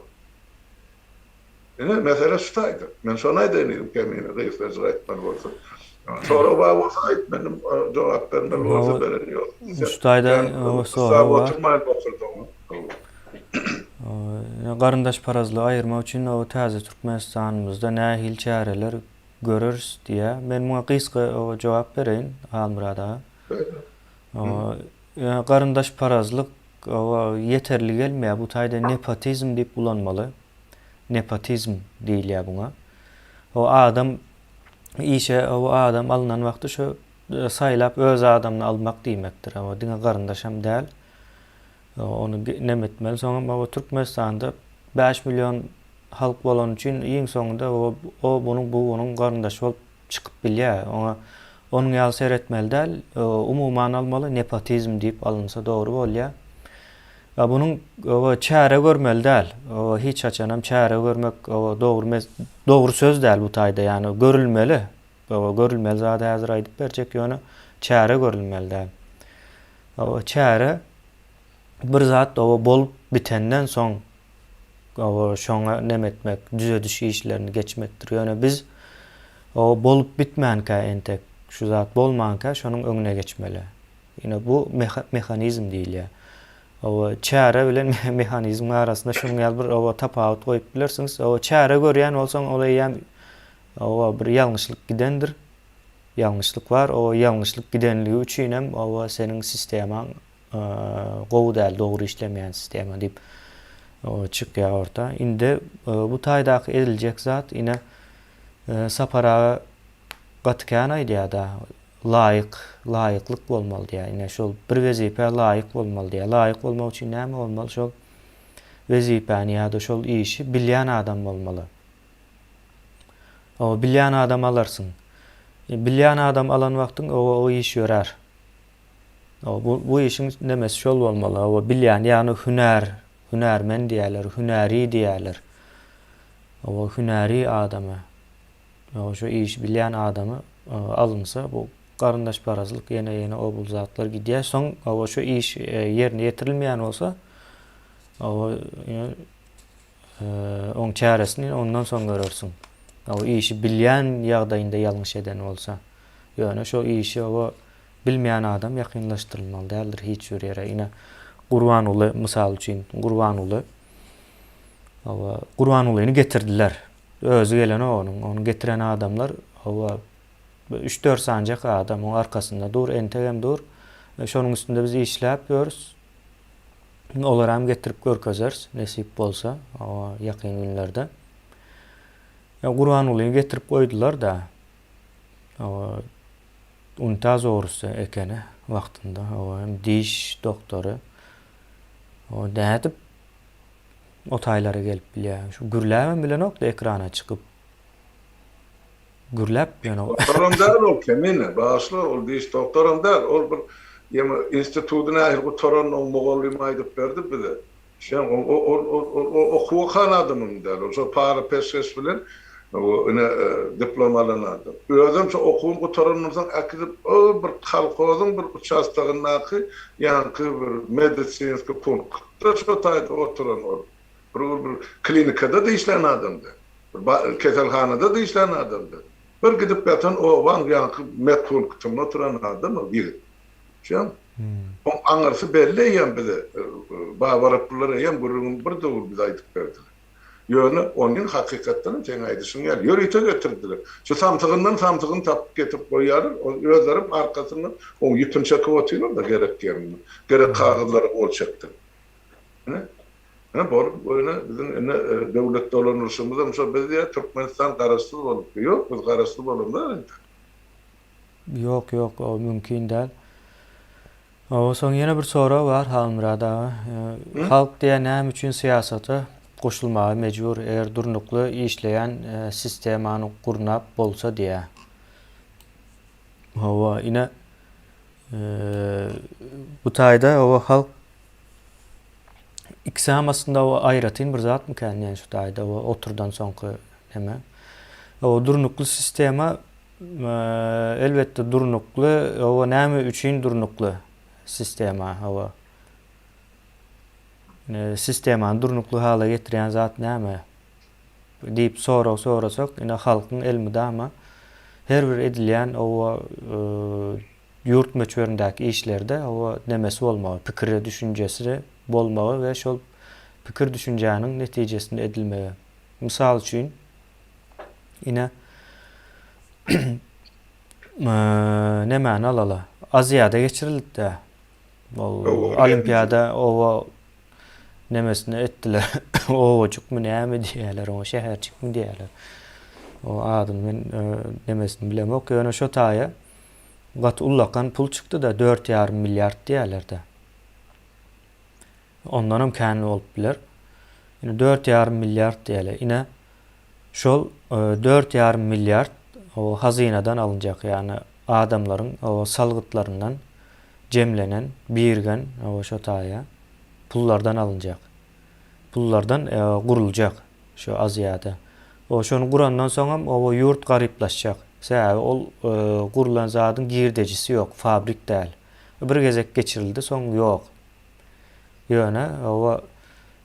Mesele şu taýda. Men şonu aýdynym kemine reýisler aýtman bolsa. Sonra bolsa aýtmanym, jogap bermeli bolsa beren ýok. Şu taýda soraw garyndaş parazly aýyrmak üçin o täze Türkmenistanymyzda nähil çäreler görürs diye. Men buna kıyska cevap vereyim Almurada. Garyndaş parazlyk yeterli gelmeýär. Bu taýda nepotizm diýip bulanmaly. Nepotizm diýilýär buna. O adam işe o adam alınan wagty şu saýlap öz adamyny almak diýmekdir. Ama diňe garyndaşam däl. Onu nemetmeli. Soňra bu Türkmenistanda 5 milyon halk bolan üçin iň soňunda o bunun bu onun garyndaşy bolup çykyp bilýär. Onun ýaly seretmeli däl, umuman almaly nepotizm diýip alynsa dogry bolýar. Bunun çäre görmeli däl. Hiç açanam çäre görmek dogry söz däl bu taýda, ýani görülmeli. Görülmeli zat häzir aýdyp berjek ýöne çäre görülmeli däl. Çäre bir zat bolup bitenden soň şoňa nemetmek, düze düş işlerini geçmekdir. Ýöne biz bolup bitmänkä entek şu zat bolmankä şonuň öňüne geçmeli. Ýene bu mehanizm diýilýär. Çäre bilen mehanizm arasynda şonuň ýaly bir tapawut goýup bilersiňiz. Çäre görýän bolsaň olay ýa bir ýalňyşlyk gidendir. Ýalňyşlyk bar. Ýalňyşlyk gidenligi üçin hem seniň sistemaň gowy däl, dogry işlemeýän sistema diýip çykýar orta. Indi bu taýdaky ediljek zat ine sapara gatykän aýdýar-da, laýyklyk bolmaly diýär. Ine şol bir wezipe laýyk bolmaly diýär. Laýyk bolmak üçin näme bolmaly? Şol wezipeni ýa-da şol işi bilýän adam bolmaly. Bilýän adam alarsyň. Bilýän adam alan wagtyň o iş ýörer. Bu işin nemesi şol bolmaly. Bilýän ýani hünärmen diýerler, hünäri diýerler. Hünäri adamy. Şu iş bilýän adamy alınsa bu garyndaş parazlyk ýene o bul zatlar gidýär. Soň şu iş ýerine ýetirilmeýän bolsa oň çäresini ondan soň görersiň. Işi bilýän ýagdaýynda ýalňyş eden bolsa. Ýöne şu işi bilmeýän adam ýakynlaşdyrylmaly däldir hiç bir ýere. Ine Gurbanuly mysal üçin Gurbanuly Gurbanulyny getirdiler. Özü gelen onu getiren adamlar 3-4 sancak adam onun arkasında dur, entegem dur. Şonun üstünde biz işläp ýörüs. Olar hem getirip görkezeriz nesip bolsa ýakyn günlerde. Gurbanulyny getirip goýdular da untaz oğrusu ekeni wagtynda hem diş doktoru dädip o taýlara gelip bilýär. Şu gürlämen bilen okda ekrana çykyp gürläp ýöne doktorum däl ol kemine başly ol diş doktorum däl ol bir ýa institutyna aýry toran o mogollym aýdyp berdi bize. Şen o okuwan adamym däl ol şu para peşes bilen diplom alanady. Özüm şu okuwun gutaranyňdan akydip bir halkozyň bir uçastagynaky ýanky bir medisinski punkt. Şu taýda oturan bir klinikada da işlän adamdy. Bir keselhanada da işlän adamdy. Bir gidip ýatan o wan ýanky medpunktynda oturan adam biri. Şen o aňarsy belli ýa bize babaraplar ýa gurrun bir dowr bize aýdyp berdiler. Ýöne onun hakykatdan teň aýdyşyň ýaly ýörüte götürdiler. Şu samtygyny tapyp getip goýarlar, özlerim arkasyny o ýütünçe kwotylar da gerek kagazlary bolçakdy. Bor bizim döwlet dolanışymyzda mesela bizde Türkmenistan garaşsyz bolup ýok, biz garaşsyz bolanda. Yok, o mümkin däl. Soň ýene bir sora bar Halmyrada. Halk diýen näme üçin siýasaty goşulmagy mejbur eger durnukly işleýän sistemany gurnap bolsa diýär. Ine bu taýda halk ikisam aslında aýratyn bir zat mykän ýani şu taýda oturdan soňky näme. Durnukly sistema elbetde durnukly näme üçin durnukly sistema sistemany durnukly hala getirýän zat näme diýip sorasak ine halkyň elmide ama her bir edilýän ýurt meçberindäki işlerde nemesi bolmagy, pikiri, düşünjesi bolmagy we şol pikir düşünjäniň netijesinde edilmegi. Mysal üçin ine nämäni alala? Aziýada geçirildi. Olimpiada nemesini etdiler. Ojukmy näme diýerler, o şäherçikmi diýerler. O adyny nemesini bilemok. Ýöne şo taýa gat ullakan pul çykdy da 4,5 milliard diýerler de. Ondan hem kän bolup biler. Ine 4,5 milyard diýeli. Ine şol 4,5 milyard o hazinadan alınjak, ýani adamlaryň o salgytlaryndan jemlenen, birgen o şo taýa pullardan alınjak. Pullardan guruljak şu az ýa-da. O şonu gurandan soňam o ýurt garyplaşjak. Sebäbi ol gurulan zadyň girdejisi ýok, fabrik däl. Bir gezek geçirildi, soň ýok. Ýöne o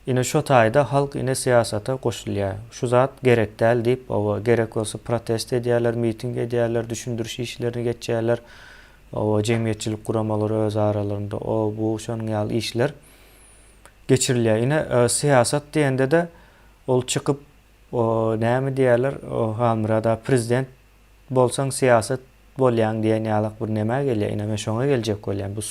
ine şo taýda halk ine siyasata goşulýar. Şu zat gerek däl diýip, o gerek bolsa protest edýärler, miting edýärler, düşündürüş işlerini geçýärler. O jemgyýetçilik guramalary öz aralarynda o bu şonuň ýaly işler geçirilýär. Ine siyasat diýende de ol çykyp o näme diýerler, o hamrada prezident bolsaň siyasat bolýan diýen ýalyk bir näme gelýär. Ine men şoňa geljek bolýan. Bu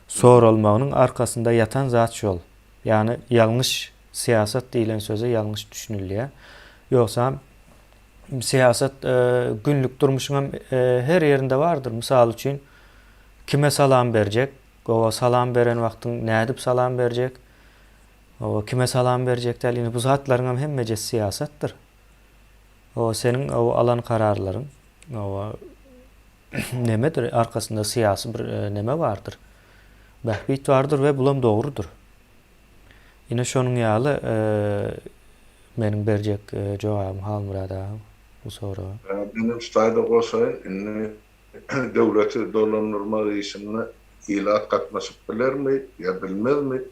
sorulmagynyň arkasynda ýatan zat şol. Yani yanlış siyaset diýilen söze yanlış düşünülýär. Ýoksa siyaset günlük durmuşyň her ýerinde bardyr. Misal üçin kime salam berjek? O salam beren wagtyň nädip salam berjek? O kime salam berjek däl bu zatlaryň hemmece siyasatdyr. O senin o alan kararlaryň o nemedir? Arkasynda siyasi bir neme bardyr. Bahbit vardır ve bulam doğrudur. Ine şonuň ýaly meniň berjek jogabym Halmurada bu soraga. Benim staýda bolsaýyn, inni döwleti dolandyrmak işine ilat gatnaşyp bilermi, ýa bilmezmi?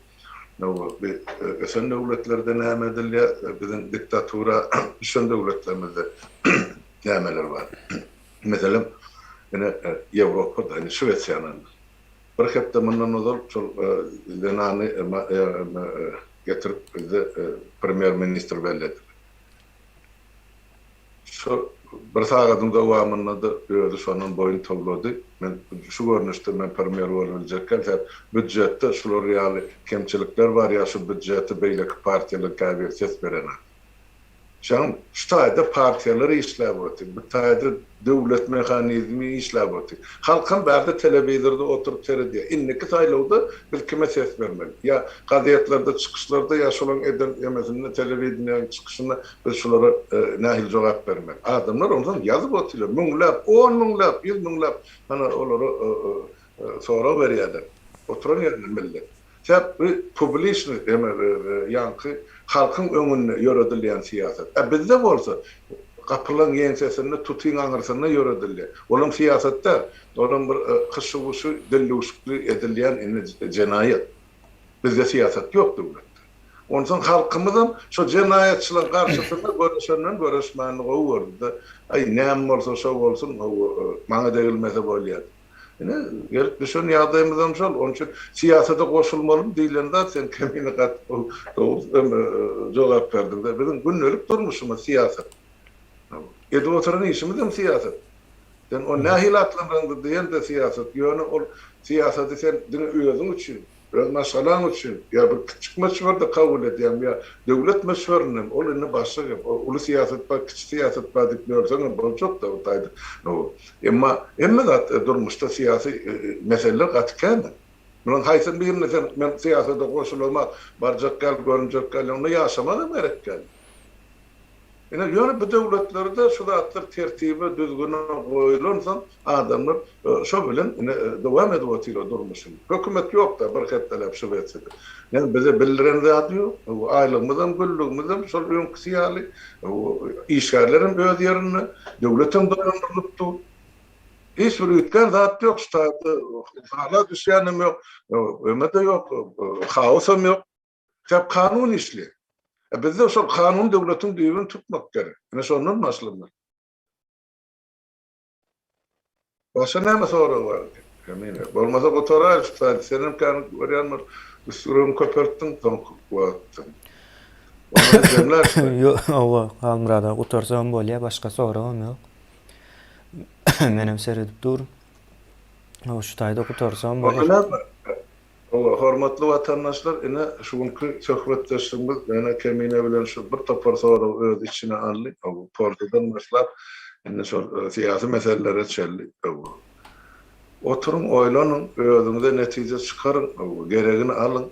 Ösen döwletlerde näme edilýär? Biziň diktatura şol döwletlerimizde nämeler bar. Meselem, ine Ýewropada, ine Şwesiýanyň bir hepde mundan ozal şol Lenany getirip bize premier minister belledir. Şu bir sagatyň dowamynda da özü şonun boyun toglady. Men şu görnüşde men premier boljak büdjetde şular ýaly kemçilikler bar ýa şu büdjeti beýleki partiýalar käbir ses berenler. Şam ştaýda partiýalar işläp otdy. Bu taýda döwlet mehanizmi işläp otdy. Halkyň bärde telewizorda oturup terediýär. Inneki saýlawda bir kime ses bermeli. Ya gazetlarda çykyşlarda ýa şolaň eden ýemesinde telewizionyň çykyşynda biz şolara nähil jogap bermeli. Adamlar ondan ýazyp otyrlar. Müňläp, 10 müňläp, 100 müňläp ana olary sora berýärler. Oturan ýerler millet. Sebäp population ýanky halkyň öňünde ýöredilýän siýasat. Bizde bolsa gapylan ýensesini tutyň aňyrsyna ýöredilýär. Olam siýasatda olam bir kysywşy dilluşly edilýän jenaýat. Bizde siýasat ýok döwletde. Ondan halkymyzdan şu jenaýatçylar garşysynda görüşenden görüşmänligi gördi. Ay näme bolsa şo bolsun, maňa degilmese bolýar. Gelip düşün ýagdaýymyzdan şol, onun üçin siyasata goşulmaly diýilende sen kemini gat jogap berdiň. Biziň günlük durmuşymyz siyasat. Edi oturan işimiz hem siyasat. Sen o nähil atlandy diýen de siyasat. Ýöne ol siyasaty sen diňe özüň üçin, öz maşgalaň üçin ýa bir kiçik meşwerde kabul edýän ýa döwlet meşweriniň ol indi başlygy, ulu siyasat bar, kiçik siyasat bar diýip ýörseň bol çok da otaydy. Emma da durmuşda siyasi meseleler gatykany. Munyň haýsyn birine sen men siyasata goşulmak, barjak gel, görünjek gel, onu ýaşamak gerek gel. Ýöne bu döwletlerde şu zatlar tertibe düzgün goýulansa adamlar şo bilen dowam edip otyrlar durmuşyny. Hökümet ýok da bir hepdelep şu betsede. Yani bize bildiren zat ýok. Aýlygymyzdan, güllügimizden şol öňki ýaly işgärlerin öz ýerini döwletin dolandyrlypdy. Hiç bir ütken zat ýok. Hala düşýänim ýok. Ömede ýok. Haosam ýok. Sebäp kanun işli. Bizde şol kanun döwletiň düýbüni tutmak gerek. Ene şondan başlanmaly. Başa näme soragy bar? Bolmasa gotorar, senem kan görýänler, üstüň köpertdiň, toňkupatdyň. Onu demler. Ýok, Halmurada gotorsam bolýar, başga soragam ýok. Menem seredip dur. O şu taýda gotorsam bolýar. Hormatly watandaşlar, ine şuňky söhbetdeşigimiz ene kemine bilen şu bir topar soragy öz içine aldy. O portadan başlap ine şol siýasy meselelere çeldi. Oturuň, oýlanyň, özüňize netije çykaryň, geregini alyň.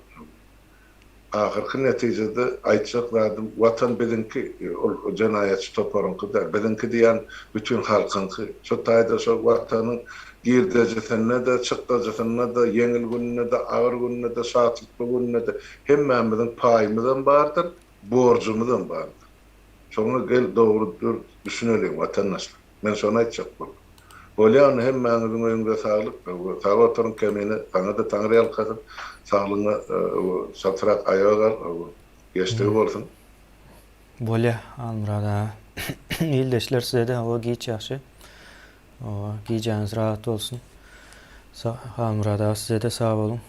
ahirki netijede aýtjak zadım watan bizinki ol jenaýatçy toparynky da bizinki diýen bütün halkynky şo taýda şo watanyň girdejesine de çykdajesine de yeňil gününe de agyr gününe de şatlykly gününe de hemmämiziň paýymyzdan bardyr, borjumyzdan bardyr. Şoňa gel dogrudur düşünelim watandaşlar. Men şonu aýtjak boldum. Bolýan hemmäňiziň öňünde saglyk, sag oturuň kemini, taňa da taňry ýalkasyn, saglygyňa satrak aýagar, geçdigi bolsun. Bolýa, Almurada. Ýyldaşlar size de o giç ýaşy. O giyjäňiz rahat bolsun. Almurada size de sag bolun.